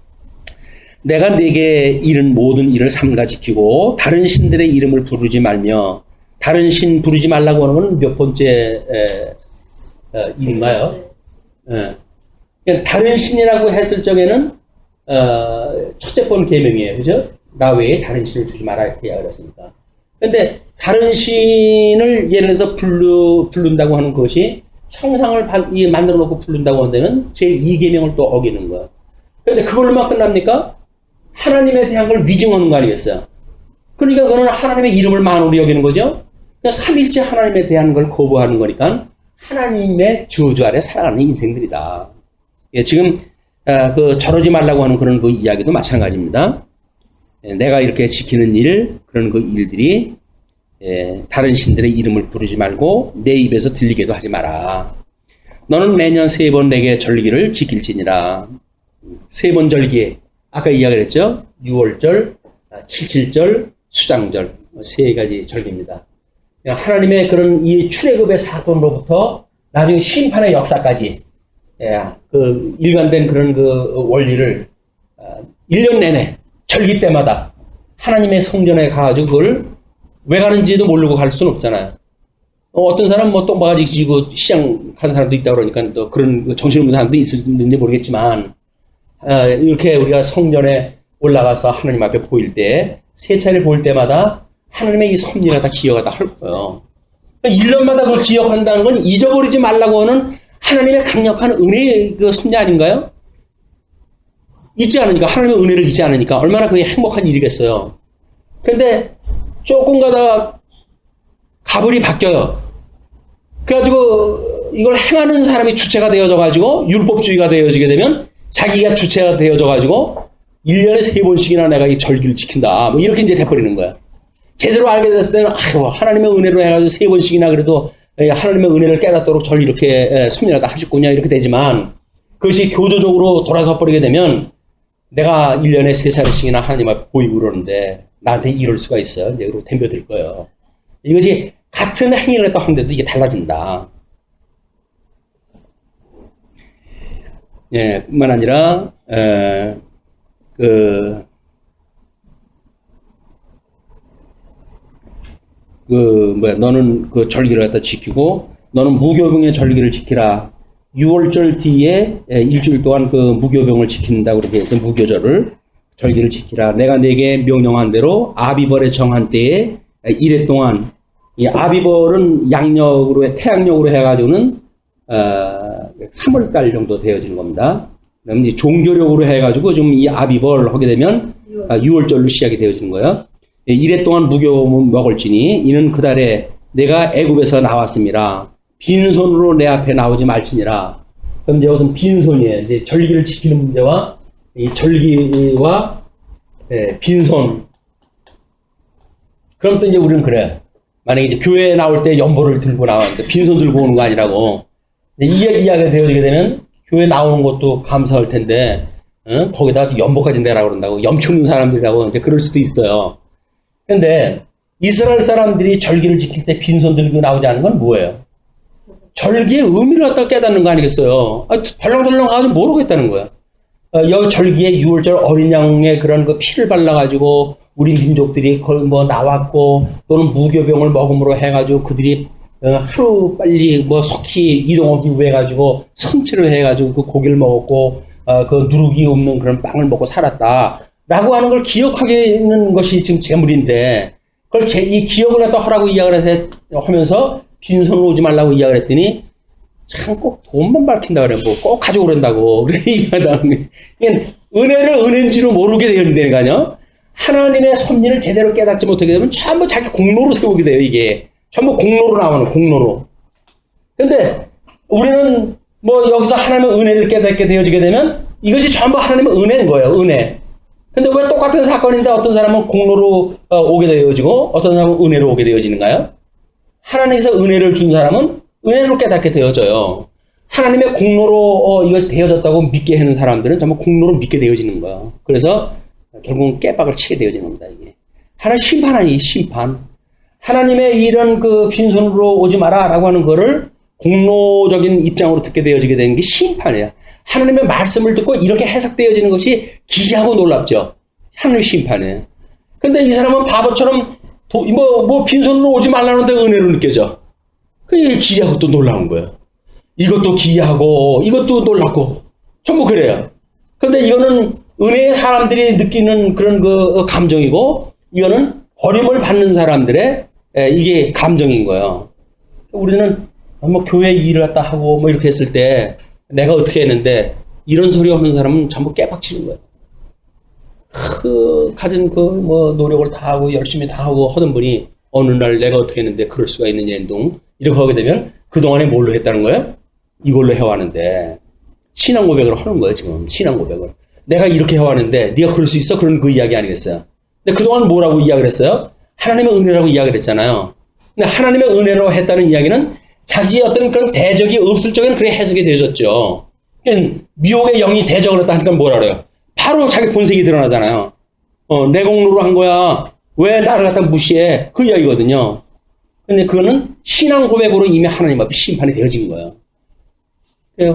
내가 네게 이른 모든 일을 삼가 지키고 다른 신들의 이름을 부르지 말며, 다른 신 부르지 말라고 하는 건 몇 번째 일인가요? 그러니까 다른 신이라고 했을 적에는 첫째 번 계명이에요, 그죠? 나 외에 다른 신을 두지 마라 이렇게 이야기했습니다. 그런데 다른 신을 예를 들어서 부른다고 하는 것이 형상을 만들어 놓고 부른다고 한다면 제2계명을 또 어기는 거예요. 그런데 그걸로만 끝납니까? 하나님에 대한 걸 위증하는 거 아니겠어요? 그러니까 그거는 하나님의 이름을 만으로 여기는 거죠. 그러니까 삼일째 하나님에 대한 걸 거부하는 거니까 하나님의 저주 아래 살아가는 인생들이다. 예, 지금 저러지 말라고 하는 그런 그 이야기도 마찬가지입니다. 예, 내가 이렇게 지키는 일, 그런 그 일들이 다른 신들의 이름을 부르지 말고 내 입에서 들리게도 하지 마라. 너는 매년 3번 내게 절기를 지킬지니라. 3번 절기, 아까 이야기를 했죠. 6월절, 77절, 수장절, 3가지 절기입니다. 하나님의 그런 이 출애굽의 사건으로부터 나중에 심판의 역사까지 그 일관된 그런 그 원리를 1년 내내 절기 때마다 하나님의 성전에 가가지고 그걸 왜 가는지도 모르고 갈 수는 없잖아요. 어떤 사람 뭐 똥바가지 지고 시장 가는 사람도 있다 그러니까 또 그런 정신없는 사람도 있는지 모르겠지만 이렇게 우리가 성전에 올라가서 하나님 앞에 보일 때 세차를 볼 때마다 하나님의 이 섭리가 다 기억이 다 할 거예요. 1년마다 그걸 기억한다는 건 잊어버리지 말라고 하는 하나님의 강력한 은혜의 그 섭리 아닌가요? 잊지 않으니까, 하나님의 은혜를 잊지 않으니까 얼마나 그게 행복한 일이겠어요. 근데 조금 가다가 가불이 바뀌어요. 그래가지고 이걸 행하는 사람이 주체가 되어져가지고 율법주의가 되어지게 되면 자기가 주체가 되어져가지고 1년에 3번씩이나 내가 이 절기를 지킨다. 뭐 이렇게 이제 돼버리는 거야. 제대로 알게 됐을 때는 하나님의 은혜로 해가지고 3번씩이나 그래도 하나님의 은혜를 깨닫도록 절 이렇게 섭리하다 하셨군요. 이렇게 되지만 그것이 교조적으로 돌아서 버리게 되면 내가 1년에 3차례씩이나 하나님 앞에 보이고 그러는데 나한테 이럴 수가 있어요. 이제 그리고 덤벼들 거예요. 이것이 같은 행위를 했다 하는데도 이게 달라진다. 예, 뿐만 아니라 너는 그 절기를 갖다 지키고 너는 무교병의 절기를 지키라. 6월절 뒤에 일주일 동안 그 무교병을 지킨다고 그렇게 해서 무교절을 절기를 지키라. 내가 네게 명령한 대로 아비벌의 정한 때에 1회 동안, 이 아비벌은 양력으로 태양력으로 해가지고는 3월달 정도 되어지는 겁니다. 그럼 이제 종교력으로 해가지고 좀 이 아비벌 하게 되면 6월절로 시작이 되어지는 거예요. 1회 동안 무교를 먹을지니 이는 그달에 내가 애굽에서 나왔습니다. 빈손으로 내 앞에 나오지 말지니라. 그럼 이제 여기서 빈손이에요. 이제 절기를 지키는 문제와 이 절기와 빈손. 그럼 또 이제 우리는 그래. 만약에 이제 교회에 나올 때 연보를 들고 나왔는데 빈손 들고 오는 거 아니라고. 이 이야기가 되어지게 되면 교회 나오는 것도 감사할 텐데, 거기다 연보까지 내라고 그런다고. 염치 없는 사람들이라고 이제 그럴 수도 있어요. 근데 이스라엘 사람들이 절기를 지킬 때 빈손 들고 나오지 않은 건 뭐예요? 절기의 의미를 갖다 깨닫는 거 아니겠어요? 발랑발랑 가지고 모르겠다는 거야. 여기 절기에 6월절 어린 양의 그런 그 피를 발라가지고 우리 민족들이 뭐 나왔고 또는 무교병을 먹음으로 해가지고 그들이 하루 빨리 뭐 속히 이동하기 위해 가지고 성취를 해가지고 그 고기를 먹었고 그 누룩이 없는 그런 빵을 먹고 살았다라고 하는 걸 기억하게 있는 것이 지금 재물인데 그걸 이 기억을 갖다 하라고 이야기를 하면서 빈손으로 오지 말라고 이야기를 했더니 참 꼭 돈만 밝힌다 그래. 뭐 꼭 가져오란다고. 그래 이야기하는 은혜를 은혜인지로 모르게 되는데 가요. 하나님의 섭리를 제대로 깨닫지 못하게 되면 전부 자기 공로로 세우게 돼요. 이게 전부 공로로 나오는 공로로. 근데 우리는 뭐 여기서 하나님의 은혜를 깨닫게 되어지게 되면 이것이 전부 하나님의 은혜인 거예요. 은혜. 근데 왜 똑같은 사건인데 어떤 사람은 공로로 오게 되어지고 어떤 사람은 은혜로 오게 되어지는가요? 하나님께서 은혜를 준 사람은 은혜로 깨닫게 되어져요. 하나님의 공로로 이걸 되어졌다고 믿게 하는 사람들은 정말 공로로 믿게 되어지는 거예요. 그래서 결국은 깨박을 치게 되어지는 겁니다. 이게 하나님 심판 아니 심판. 하나님의 이런 그 빈손으로 오지 마라라고 하는 거를 공로적인 입장으로 듣게 되어지게 되는 게 심판이에요. 하나님의 말씀을 듣고 이렇게 해석되어지는 것이 기이하고 놀랍죠. 하나님의 심판이에요. 근데 이 사람은 바보처럼 빈손으로 오지 말라는데 은혜로 느껴져. 그게 기이하고 또 놀라운 거예요. 이것도 기이하고 이것도 놀랍고 전부 그래요. 근데 이거는 은혜의 사람들이 느끼는 그런 그 감정이고 이거는 버림을 받는 사람들의 이게 감정인 거예요. 우리는 뭐 교회 일을 갖다 하고 뭐 이렇게 했을 때 내가 어떻게 했는데 이런 소리 하는 사람은 전부 깨박치는 거예요. 가진 뭐 노력을 다 하고 열심히 다 하고 하던 분이 어느 날 내가 어떻게 했는데 그럴 수가 있느냐 행동 이렇게 하게 되면 그동안에 뭘로 했다는 거예요? 이걸로 해왔는데 신앙 고백을 하는 거예요. 지금 신앙 고백을 내가 이렇게 해왔는데 네가 그럴 수 있어? 그런 그 이야기 아니겠어요? 근데 그동안 뭐라고 이야기를 했어요? 하나님의 은혜라고 이야기를 했잖아요. 근데 하나님의 은혜로 했다는 이야기는 자기의 어떤 그런 대적이 없을 적에는 그렇게 해석이 되어졌죠. 미혹의 영이 대적을 했다 하니까 뭐라 그래요? 바로 자기 본색이 드러나잖아요. 내 공로로 한 거야. 왜 나를 갖다 무시해? 그 이야기거든요. 근데 그거는 신앙 고백으로 이미 하나님 앞에 심판이 되어진 거예요.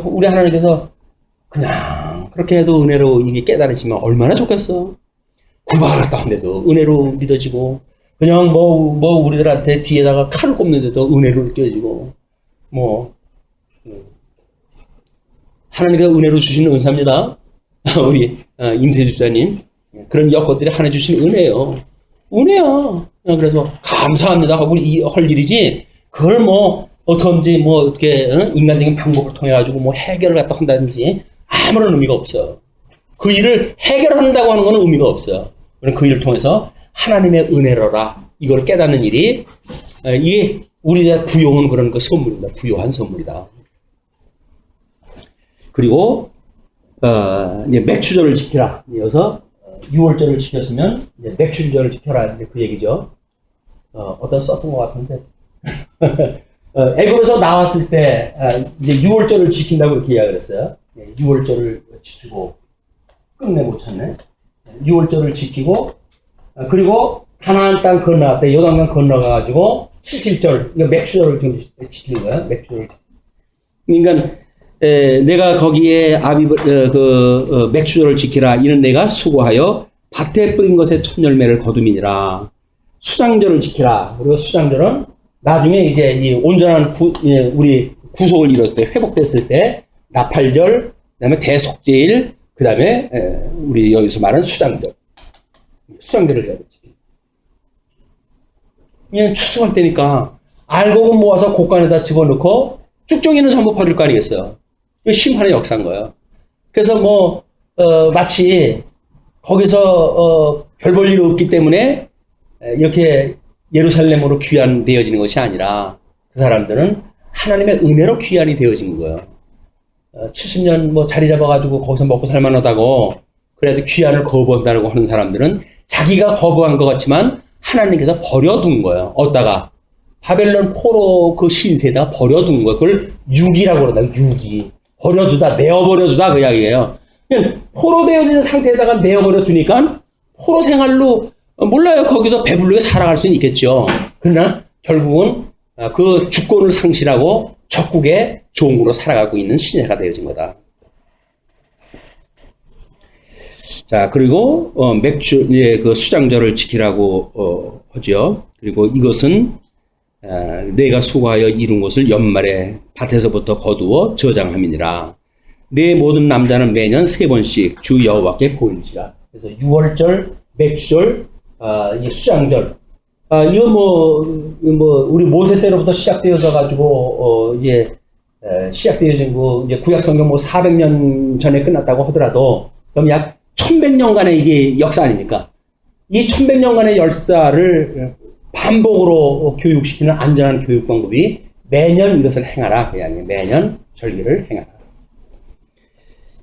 우리 하나님께서 그냥 그렇게 해도 은혜로 이게 깨달으시면 얼마나 좋겠어. 구박을 했다 한데도 은혜로 믿어지고 그냥 뭐 우리들한테 뒤에다가 칼을 꼽는데도 은혜로 느껴지고 하나님께서 은혜로 주시는 은사입니다. 우리 임세주 집사님 그런 여건들이 하나 주신 은혜예요. 은혜야. 그래서 감사합니다 하고 할 일이지 그걸 어떤지 어떻게 인간적인 방법을 통해 가지고 해결을 갖다 한다든지 아무런 의미가 없어요. 그 일을 해결한다고 하는 건 의미가 없어요. 그 일을 통해서 하나님의 은혜로라 이걸 깨닫는 일이 이게 우리가 부여한 그런 그 선물입니다. 부여한 선물이다. 그리고 이제 맥추절을 지키라. 이어서 6월절을 지켰으면 이제 맥추절을 지켜라. 그 얘기죠. 어떤 썼던 것 같은데 애굽에서 나왔을 때 이제 6월절을 지킨다고 이렇게 이야기를 했어요. 6월절을 지키고 끝내 못 찾네. 6월절을 지키고 그리고 가나안 땅 건너갈 때 요단강 건너가가지고 77절 맥추절을 지키는 거예요. 맥추절. 그러니까 내가 거기에 맥추절을 지키라. 이는 내가 수고하여 밭에 뿌린 것에 첫 열매를 거둠이니라. 수장절을 지키라. 그리고 수장절은 나중에 이제 이 온전한 우리 구속을 이뤘을 때 회복됐을 때 나팔절, 그다음에 대속제일, 그다음에 우리 여기서 말하는 수장절. 수장절을 해야 되지. 그냥 추수할 때니까 알곡은 모아서 곡간에다 집어넣고 쭉정이는 전부 버릴 거 아니겠어요. 이거 심판의 역사인 거예요. 그래서 마치 거기서 별 볼 일 없기 때문에 이렇게 예루살렘으로 귀환되어지는 것이 아니라 그 사람들은 하나님의 은혜로 귀환이 되어진 거예요. 70년 자리 잡아가지고 거기서 먹고 살만하다고 그래도 귀환을 거부한다고 하는 사람들은 자기가 거부한 것 같지만 하나님께서 버려둔 거예요. 어디다가? 바벨론 포로 그 신세에다가 버려둔 거예요. 그걸 유기라고 그러다. 유기. 버려두다, 내어버려두다 그 이야기예요. 그냥 포로 되어진 상태에다가 내어버려 두니까 포로 생활로 몰라요. 거기서 배불르게 살아갈 수는 있겠죠. 그러나 결국은 그 주권을 상실하고 적국의 종으로 살아가고 있는 시대가 되어진 거다. 자, 그리고 그 수장절을 지키라고 하죠. 그리고 이것은 내가 수고하여 이룬 것을 연말에 밭에서부터 거두어 저장함이니라. 내 모든 남자는 매년 3번씩 주 여호와께 고일지라. 그래서 6월절, 맥추절, 수장절. 이거 우리 모세 때로부터 시작되어져 가지고 이제 시작되어진 이제 구약 성경 400년 전에 끝났다고 하더라도 그럼 약 1100년간의 이게 역사 아닙니까? 이 1100년간의 역사를 반복으로 교육시키는 안전한 교육 방법이 매년 이것을 행하라. 그냥 매년 절기를 행하라.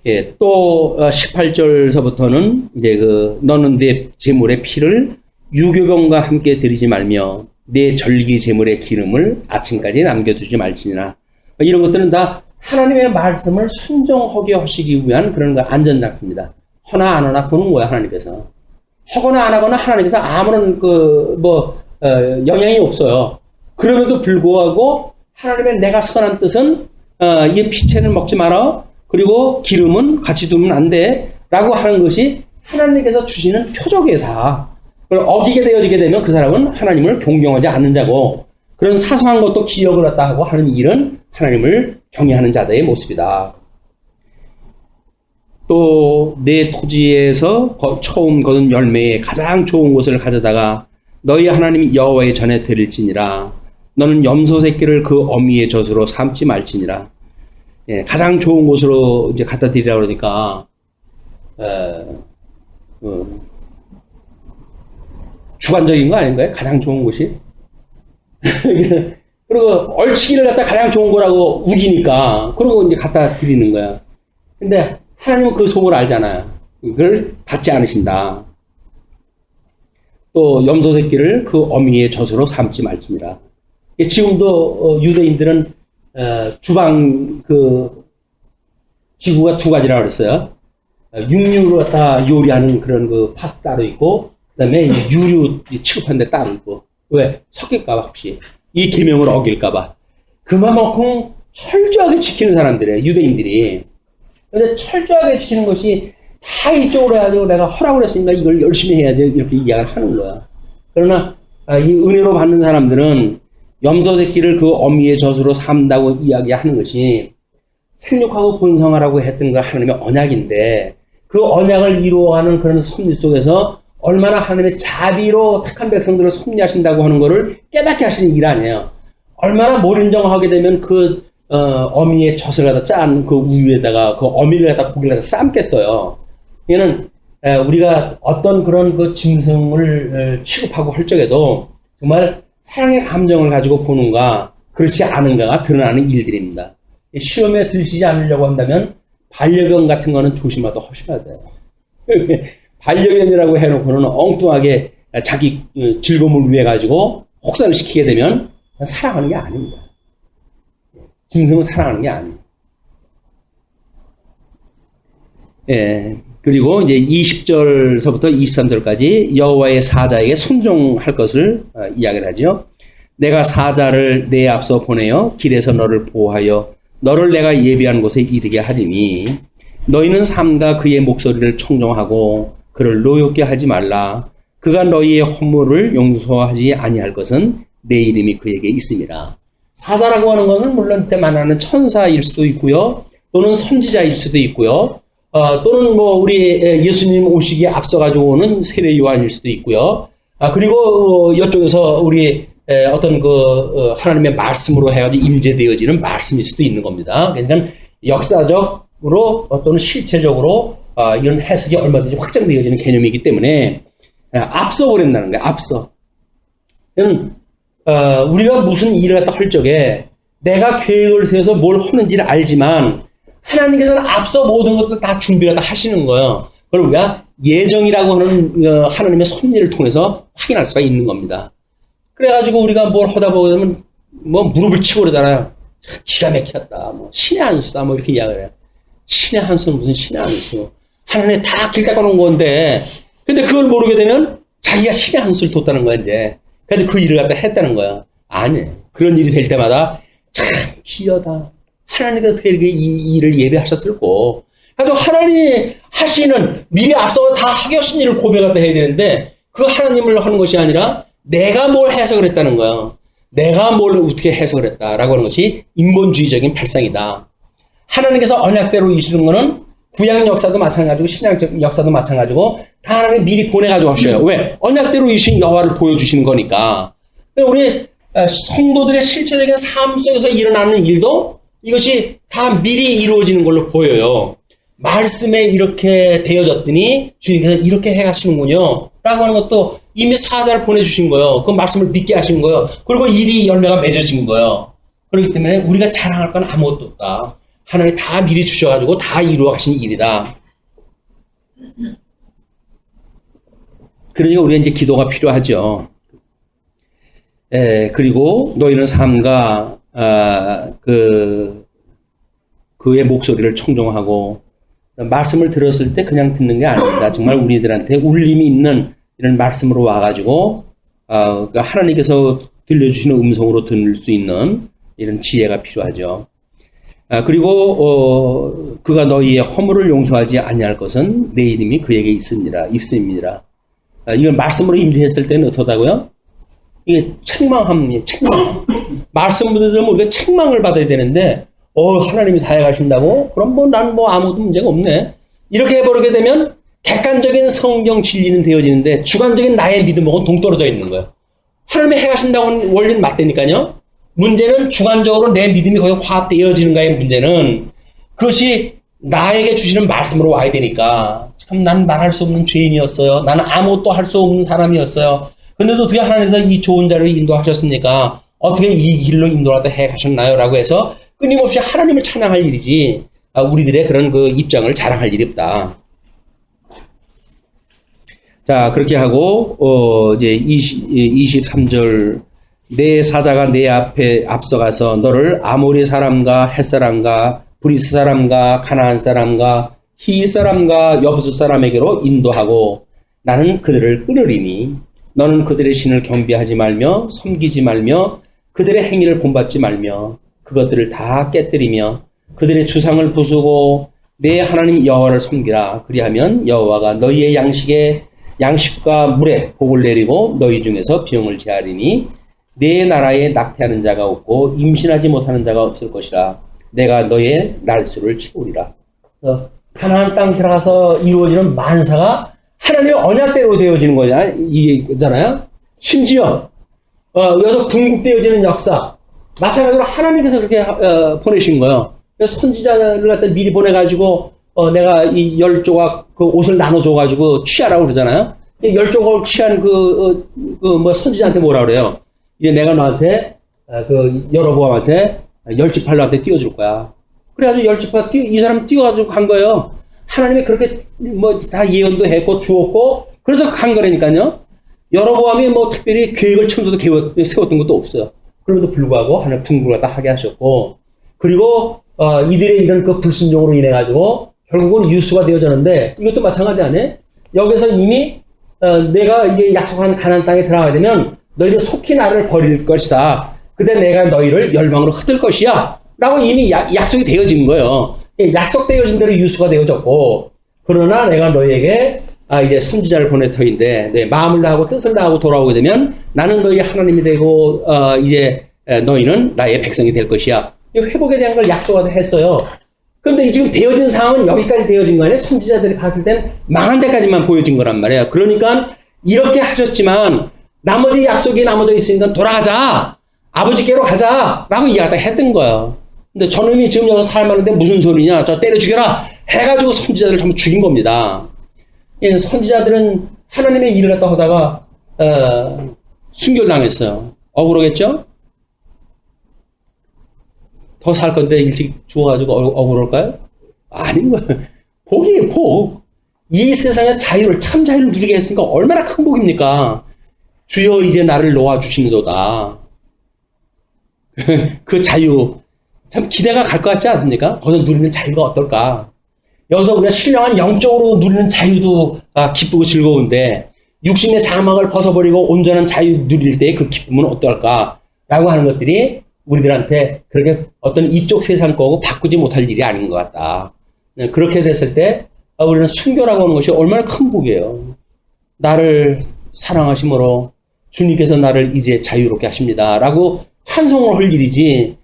예, 또 18절서부터는 이제 너는 내 제물의 피를 유교병과 함께 드리지 말며 내 절기 제물의 기름을 아침까지 남겨두지 말지니라. 이런 것들은 다 하나님의 말씀을 순종하게 하시기 위한 그런 안전장치입니다. 허나 안 하나 보는 거야 하나님께서. 하거나 안 하거나 하나님께서 아무런 영향이 없어요. 그럼에도 불구하고 하나님의 내가 선한 뜻은 이 피채는 먹지 마라. 그리고 기름은 같이 두면 안 돼. 라고 하는 것이 하나님께서 주시는 표적이에요, 다. 그걸 어기게 되어지게 되면 그 사람은 하나님을 존경하지 않는 자고, 그런 사소한 것도 기억을 갖다 하고 하는 일은 하나님을 경외하는 자들의 모습이다. 또 내 토지에서 처음 거둔 열매에 가장 좋은 것을 가져다가 너희 하나님 여호와의 전에 드릴지니라. 너는 염소 새끼를 그 어미의 젖으로 삼지 말지니라. 예, 가장 좋은 곳으로 이제 갖다 드리라고 그러니까, 주관적인 거 아닌가요? 가장 좋은 곳이? 그리고 얼치기를 갖다 가장 좋은 거라고 우기니까, 그러고 이제 갖다 드리는 거야. 근데 하나님은 그 속을 알잖아요. 이걸 받지 않으신다. 또 염소 새끼를 그 어미의 젖으로 삼지 말지니라. 지금도 유대인들은 주방 기구가 두 가지라고 그랬어요. 육류로 갖다 요리하는 그런 그 팥 따로 있고, 그다음에 유류 취급하는 데 따로 있고. 왜? 섞일까봐 혹시 이 계명을 어길까봐. 그만큼 철저하게 지키는 사람들이에요, 유대인들이. 근데 철저하게 지키는 것이 다 이쪽으로 해가지고 내가 허락을 했으니까 이걸 열심히 해야지 이렇게 이야기를 하는 거야. 그러나 이 은혜로 받는 사람들은 염소 새끼를 그 어미의 젖으로 삼다고 이야기하는 것이 생육하고 번성하라고 했던 거 하나님의 언약인데, 그 언약을 이루어가는 그런 섭리 속에서 얼마나 하나님의 자비로 택한 백성들을 섭리하신다고 하는 것을 깨닫게 하시는 일 아니에요. 얼마나 몰인정하게 되면 그 어미의 젖을 갖다 짠 그 우유에다가 그 어미를 갖다 고기를 갖다 삶겠어요. 이거는 우리가 어떤 그런 그 짐승을 취급하고 할 적에도 정말 사랑의 감정을 가지고 보는가 그렇지 않은가가 드러나는 일들입니다. 시험에 들시지 않으려고 한다면 반려견 같은 거는 조심하도록 하셔야 돼요. 반려견이라고 해놓고는 엉뚱하게 자기 즐거움을 위해 가지고 혹사를 시키게 되면 사랑하는 게 아닙니다. 짐승은 사랑하는 게 아니에요. 예. 그리고 이제 20절서부터 23절까지 여호와의 사자에게 순종할 것을 이야기를 하죠. 내가 사자를 내 앞서 보내어 길에서 너를 보호하여 너를 내가 예비한 곳에 이르게 하리니 너희는 삼가 그의 목소리를 청종하고 그를 노엽게 하지 말라. 그가 너희의 허물을 용서하지 아니할 것은 내 이름이 그에게 있음이라. 사자라고 하는 것은 물론 그때 만나는 천사일 수도 있고요. 또는 선지자일 수도 있고요. 또는 뭐 우리 예수님 오시기에 앞서가지고 는 세례 요한일 수도 있고요. 그리고 이쪽에서 우리 어떤 하나님의 말씀으로 해가지고 임재되어지는 말씀일 수도 있는 겁니다. 그러니까 역사적으로 또는 실체적으로 이런 해석이 얼마든지 확장되어지는 개념이기 때문에 앞서 버린다는 거예요. 앞서. 우리가 무슨 일을 갖다 할 적에 내가 계획을 세워서 뭘 하는지를 알지만 하나님께서는 앞서 모든 것들 다 준비를 다 하시는 거예요. 그걸 우리가 예정이라고 하는 하나님의 섭리를 통해서 확인할 수가 있는 겁니다. 그래가지고 우리가 뭘 하다 보면 뭐 무릎을 치고 그러잖아요. 기가 막혔다. 뭐 신의 한 수다. 뭐 이렇게 이야기를 해요. 신의 한 수는 무슨 신의 한 수. 하나님이 다 길 닦아놓은 건데, 근데 그걸 모르게 되면 자기가 신의 한 수를 뒀다는 거야, 이제. 그래서 그 일을 갖다 했다는 거야. 아니에요. 그런 일이 될 때마다 참 기여다. 하나님께서 어떻게 이렇게 이 일을 예배하셨을꼬. 그래서 하나님이 하시는 미리 앞서 다 하게 하신 일을 고백을 해야 되는데 그 하나님을 하는 것이 아니라 내가 뭘 해서 그랬다는 거야. 내가 뭘 어떻게 해서 그랬다라고 하는 것이 인본주의적인 발상이다. 하나님께서 언약대로 이루시는 거는 구약 역사도 마찬가지고 신약 역사도 마찬가지고 다 하나님 미리 보내가지고 하셔요. 왜? 언약대로 이루신 여호와를 보여주시는 거니까. 우리 성도들의 실체적인 삶 속에서 일어나는 일도 이것이 다 미리 이루어지는 걸로 보여요. 말씀에 이렇게 되어졌더니 주님께서 이렇게 해가시는군요. 라고 하는 것도 이미 사자를 보내주신 거예요. 그 말씀을 믿게 하신 거예요. 그리고 일이 열매가 맺어진 거예요. 그렇기 때문에 우리가 자랑할 건 아무것도 없다. 하나님이 다 미리 주셔가지고 다 이루어 가신 일이다. 그러니까 우리가 이제 기도가 필요하죠. 그리고 너희는 삼가 그의 목소리를 청종하고 말씀을 들었을 때 그냥 듣는 게 아닙니다. 정말 우리들한테 울림이 있는 이런 말씀으로 와가지고 그러니까 하나님께서 들려주시는 음성으로 들을 수 있는 이런 지혜가 필요하죠. 그리고 그가 너희의 허물을 용서하지 아니할 것은 내 이름이 그에게 있습니다. 이걸 말씀으로 임재했을 때는 어떠다고요? 이게 책망함이에요. 책망. 말씀으로 들으면 우리가 책망을 받아야 되는데 하나님이 다 해가신다고? 그럼 난 아무것도 문제가 없네. 이렇게 해버리게 되면 객관적인 성경 진리는 되어지는데 주관적인 나의 믿음하고는 동떨어져 있는 거예요. 하나님이 해가신다고 원리는 맞다니까요. 문제는 주관적으로 내 믿음이 거기에 화합되어지는가의 문제는 그것이 나에게 주시는 말씀으로 와야 되니까 참 난 말할 수 없는 죄인이었어요. 나는 아무것도 할 수 없는 사람이었어요. 근데도 어떻게 하나님께서 이 좋은 자를 인도하셨습니까? 어떻게 이 길로 인도하셔서 해가셨나요? 라고 해서 끊임없이 하나님을 찬양할 일이지 우리들의 그런 그 입장을 자랑할 일이 없다. 자, 그렇게 하고 이제 23절 내 사자가 내 앞에 앞서가서 너를 아모리 사람과 헷 사람과 브리스 사람과 가나안 사람과 히 사람과 여부스 사람에게로 인도하고 나는 그들을 끊으리니 너는 그들의 신을 경배하지 말며 섬기지 말며 그들의 행위를 본받지 말며 그것들을 다 깨뜨리며 그들의 주상을 부수고 내 하나님 여호와를 섬기라. 그리하면 여호와가 너희의 양식과 물에 복을 내리고 너희 중에서 병을 제하리니 내 나라에 낙태하는 자가 없고 임신하지 못하는 자가 없을 것이라. 내가 너의 날수를 채우리라. 가나안 땅 들어가서 이루어지는 만사가 하나님의 언약대로 되어지는 거잖아요. 심지어 여기서 궁극되어지는 역사 마찬가지로 하나님께서 그렇게 보내신 거예요. 그래서 선지자를 갖다 미리 보내가지고 내가 이 10조각 그 옷을 나눠줘가지고 취하라고 그러잖아요. 10조각을 취한 선지자한테 뭐라 그래요? 이제 내가 너한테 여로보암한테 10지파들한테 띄워줄 거야. 그래가지고 10지파 이 사람 띄워가지고 간 거예요. 하나님이 그렇게 다 예언도 했고 주었고 그래서 간 거라니까요. 여로보암이 특별히 계획을 처음부터 세웠던 것도 없어요. 그럼에도 불구하고 하나님 분국을 다 하게 하셨고 그리고 이들의 이런 그 불순종으로 인해 가지고 결국은 유수가 되어졌는데 이것도 마찬가지 아니에요? 여기서 이미 내가 이제 약속한 가나안 땅에 들어가게 되면 너희들 속히 나를 버릴 것이다. 그때 내가 너희를 열방으로 흩을 것이야. 라고 이미 약속이 되어진 거예요. 약속되어진 대로 유수가 되어졌고 그러나 내가 너희에게 이제 선지자를 보낼 터인데 내 마음을 다하고 뜻을 다하고 돌아오게 되면 나는 너희의 하나님이 되고 이제 너희는 나의 백성이 될 것이야. 이 회복에 대한 걸 약속을 했어요. 그런데 지금 되어진 상황은 여기까지 되어진 거 아니에요? 선지자들이 봤을 때는 망한 데까지만 보여진 거란 말이에요. 그러니까 이렇게 하셨지만 나머지 약속이 나머져 있으니까 돌아가자. 아버지께로 가자. 라고 이야기를 했던 거예요. 근데 저놈이 지금 여기서 살만한데 무슨 소리냐. 저 때려 죽여라. 해가지고 선지자들을 전부 죽인 겁니다. 선지자들은 하나님의 일을 갖다 하다가 순교당했어요. 억울하겠죠? 더 살 건데 일찍 죽어가지고 억울할까요? 아닌 거예요. 복이에요, 복. 이 세상의 자유를, 참 자유를 누리게 했으니까 얼마나 큰 복입니까? 주여 이제 나를 놓아주시는도다. 그 자유, 참 기대가 갈 것 같지 않습니까? 거기서 누리는 자유가 어떨까? 여기서 우리가 신령한 영적으로 누리는 자유도 기쁘고 즐거운데 육신의 장막을 벗어버리고 온전한 자유 누릴 때의 그 기쁨은 어떨까? 라고 하는 것들이 우리들한테 그렇게 어떤 이쪽 세상 거고 바꾸지 못할 일이 아닌 것 같다. 그렇게 됐을 때 우리는 순교라고 하는 것이 얼마나 큰 복이에요. 나를 사랑하심으로 주님께서 나를 이제 자유롭게 하십니다. 라고 찬송을 할 일이지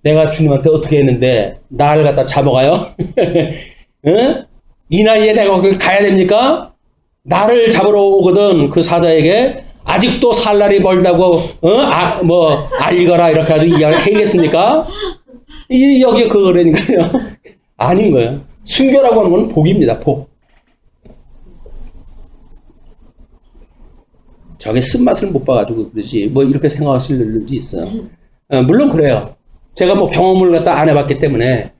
내가 주님한테 어떻게 했는데 나를 갖다 잡아가요? 이 나이에 내가 거기 가야 됩니까? 나를 잡으러 오거든 그 사자에게 아직도 살 날이 멀다고 알거라 이렇게 가지고 이야기를 해야겠습니까? 여기에 그거라니까요. 아닌 거예요. 순교라고 하는 건 복입니다. 복. 저게 쓴맛을 못 봐가지고 그러지 이렇게 생각하실 일도 있어요. 물론 그래요. 제가 경험을 갖다 안 해봤기 때문에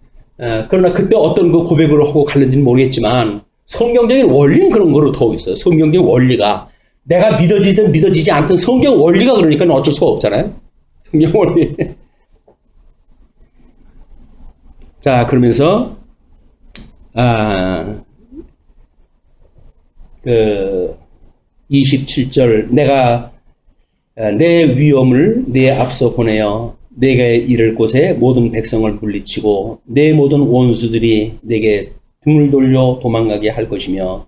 그러나 그때 어떤 그 고백을 하고 갈는지는 모르겠지만 성경적인 원리는 그런 거로 더 있어요. 성경적인 원리가 내가 믿어지든 믿어지지 않든 성경 원리가 그러니까 어쩔 수가 없잖아요. 성경 원리. 자, 그러면서 그 27절 내가 내 위엄을 내 앞서 보내어 내가 이를 곳에 모든 백성을 물리치고 내 모든 원수들이 내게 등을 돌려 도망가게 할 것이며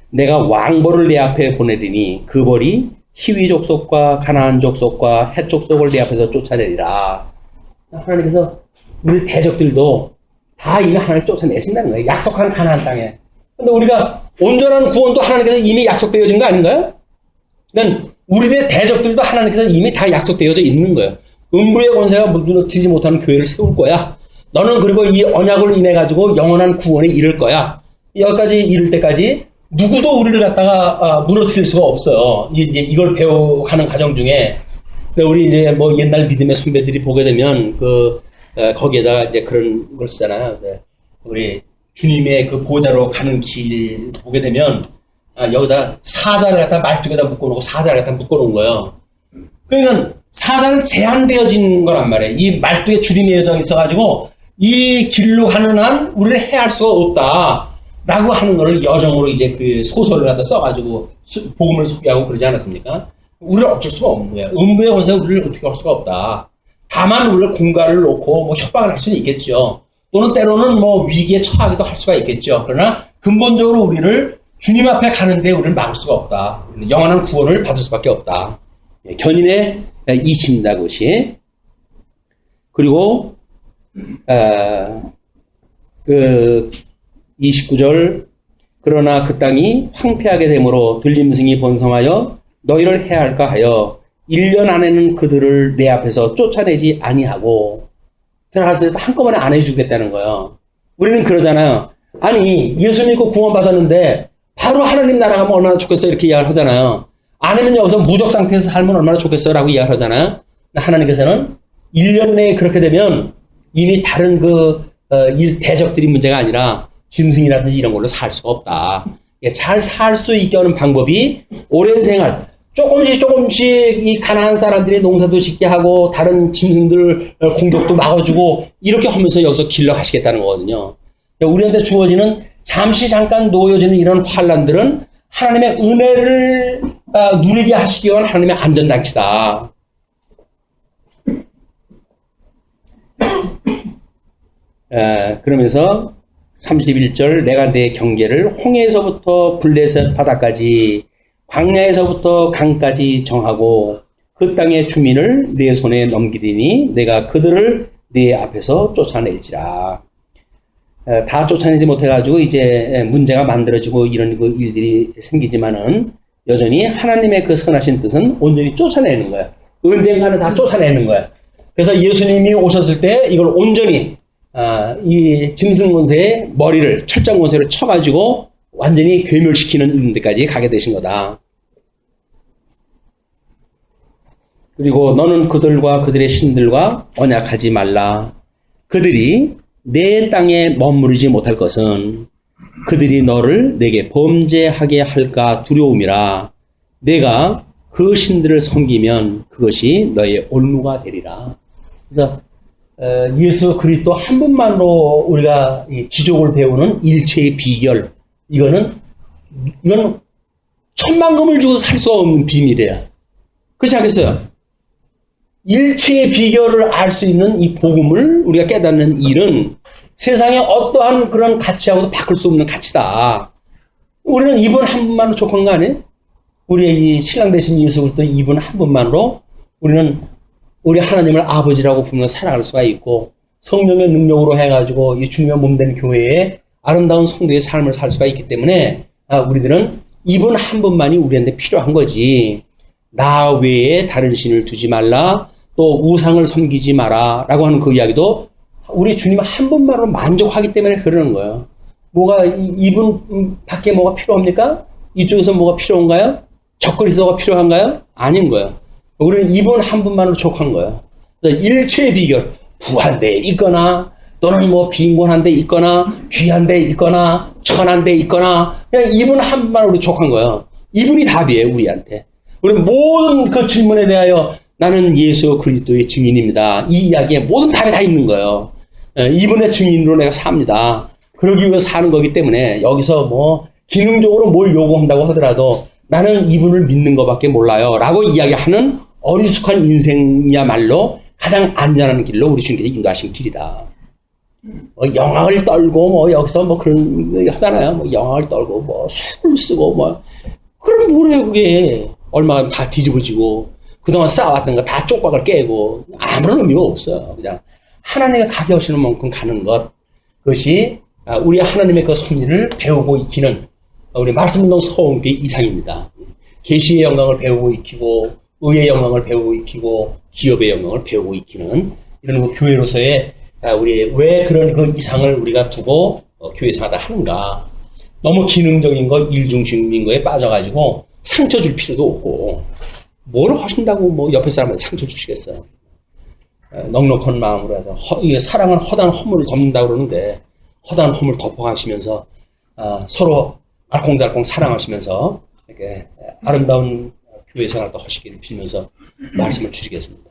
내가 왕벌을 내 앞에 보내리니 그 벌이 히위 족속과 가나안 족속과 헷 족속을 내 앞에서 쫓아내리라. 하나님께서 우리 대적들도 다 이미 하나님 쫓아내신다는 거예요. 약속한 가나안 땅에. 근데 우리가 온전한 구원도 하나님께서 이미 약속되어진 거 아닌가요? 그러니까 우리의 대적들도 하나님께서 이미 다 약속되어져 있는 거예요. 음부의 권세가 무너뜨리지 못하는 교회를 세울 거야. 너는 그리고 이 언약을 인해 가지고 영원한 구원에 이를 거야. 여기까지 이를 때까지 누구도 우리를 갖다가 무너뜨릴 수가 없어요. 이제 이걸 배워가는 과정 중에 우리 이제 뭐 옛날 믿음의 선배들이 보게 되면 거기에다가 이제 그런 걸 쓰잖아요. 우리 주님의 그 보좌로 가는 길 보게 되면 여기다 사자를 갖다 말뚝에다 묶어놓고 사자를 갖다 묶어놓은 거예요. 그러니까 사자는 제한되어진 거란 말이에요. 이 말뚝에 줄이 매어져 있어가지고 이 길로 가는 한 우리를 해할 수가 없다. 라고 하는 거를 여정으로 이제 그 소설을 갖다 써가지고 복음을 소개하고 그러지 않았습니까? 우리를 어쩔 수가 없는 거예요. 음부의 권세가 우리를 어떻게 할 수가 없다. 다만 우리를 공갈을 놓고 뭐 협박을 할 수는 있겠죠. 또는 때로는 뭐 위기에 처하기도 할 수가 있겠죠. 그러나 근본적으로 우리를 주님 앞에 가는데 우리를 막을 수가 없다. 영원한 구원을 받을 수밖에 없다. 견인의 이치입니다. 그것이. 그리고 29절 그러나 그 땅이 황폐하게 되므로 들짐승이 번성하여 너희를 해할까 하여 1년 안에는 그들을 내 앞에서 쫓아내지 아니하고 들어갔을 때 한꺼번에 안 해주겠다는 거예요. 우리는 그러잖아요. 아니 예수 믿고 구원받았는데 바로 하나님 나라 가면 얼마나 좋겠어 이렇게 이야기를 하잖아요. 아니면 여기서 무적 상태에서 살면 얼마나 좋겠어 라고 이야기를 하잖아요. 하나님께서는 1년 내에 그렇게 되면 이미 다른 이 대적들이 문제가 아니라 짐승이라든지 이런 걸로 살 수가 없다. 잘 살 수 있게 하는 방법이 오랜 생활, 조금씩 이 가난한 사람들이 농사도 짓게 하고 다른 짐승들 공격도 막아주고 이렇게 하면서 여기서 길러 가시겠다는 거거든요. 우리한테 주어지는 잠시 잠깐 놓여지는 이런 환란들은 하나님의 은혜를 누리게 하시기 위한 하나님의 안전장치다. 그러면서 31절 내가 내 경계를 홍해에서부터 블레셋 바다까지 광야에서부터 강까지 정하고 그 땅의 주민을 내 손에 넘기리니 내가 그들을 내 앞에서 쫓아낼지라. 다 쫓아내지 못해가지고 이제 문제가 만들어지고 이런 일들이 생기지만은 여전히 하나님의 그 선하신 뜻은 온전히 쫓아내는 거야. 언젠가는 다 쫓아내는 거야. 그래서 예수님이 오셨을 때 이걸 온전히 이 짐승 권세의 머리를 철장 권세를 쳐가지고 완전히 괴멸시키는 데까지 가게 되신 거다. 그리고 너는 그들과 그들의 신들과 언약하지 말라. 그들이 내 땅에 머무르지 못할 것은 그들이 너를 내게 범죄하게 할까 두려움이라. 내가 그 신들을 섬기면 그것이 너의 올무가 되리라. 그래서 예수 그리스도 한 분만으로 우리가 지족을 배우는 일체의 비결, 이건 천만금을 주고 살 수가 없는 비밀이에요. 그렇지 않겠어요? 일체의 비결을 알 수 있는 이 복음을 우리가 깨닫는 일은 세상에 어떠한 그런 가치하고도 바꿀 수 없는 가치다. 우리는 이분 한 분만으로 족한 거 아니에요? 우리의 이 신랑 되신 예수 그리스도 이분 한 분만으로 우리는 우리 하나님을 아버지라고 부르며 살아갈 수가 있고 성령의 능력으로 해가지고 이 주님의 몸된 교회에 아름다운 성도의 삶을 살 수가 있기 때문에 우리들은 이분 한 분만이 우리한테 필요한 거지. 나 외에 다른 신을 두지 말라. 또 우상을 섬기지 마라. 라고 하는 그 이야기도 우리 주님 한 분만으로 만족하기 때문에 그러는 거예요. 뭐가 이분 밖에 뭐가 필요합니까? 이쪽에서 뭐가 필요한가요? 적그리스도가 필요한가요? 아닌 거예요. 우리는 이분 한 분만으로 족한 거예요. 그래서 일체의 비결, 부한 데 있거나 또는 뭐 빈곤한 데 있거나 귀한 데 있거나 천한 데 있거나 그냥 이분 한 분만으로 족한 거예요. 이분이 답이에요, 우리한테. 우리 모든 그 질문에 대하여 나는 예수 그리스도의 증인입니다. 이 이야기에 모든 답이 다 있는 거예요. 이분의 증인으로 내가 삽니다. 그러기 위해서 사는 거기 때문에 여기서 뭐 기능적으로 뭘 요구한다고 하더라도 나는 이분을 믿는 것밖에 몰라요. 라고 이야기하는 어리숙한 인생이야말로 가장 안전한 길로 우리 주님께서 인도하신 길이다. 영악을 떨고 여기서 그런 거 하잖아요. 영악을 떨고 술을 쓰고 그럼 뭐래요 그게. 얼마나 다 뒤집어지고 그동안 쌓아왔던 거 다 쪽박을 깨고 아무런 의미가 없어요. 그냥 하나님의 가게하시는 만큼 가는 것, 그것이 우리 하나님의 그 섭리를 배우고 익히는 우리 말씀운동 서원교회 이상입니다. 계시의 영광을 배우고 익히고 의의 영광을 배우고 익히고 기업의 영광을 배우고 익히는 이런 그 교회로서의 우리 왜 그런 그 이상을 우리가 두고 교회 생활을 하는가. 너무 기능적인 거, 일 중심인 거에 빠져가지고 상처 줄 필요도 없고 뭘 하신다고 옆에 사람한테 상처 주시겠어요. 넉넉한 마음으로 해서 이게 사랑은 허다한 허물을 덮는다고 그러는데 허다한 허물을 덮어가시면서 서로 알콩달콩 사랑하시면서 이렇게 아름다운 교회 생활도 하시기를 빌면서 말씀을 드리겠습니다.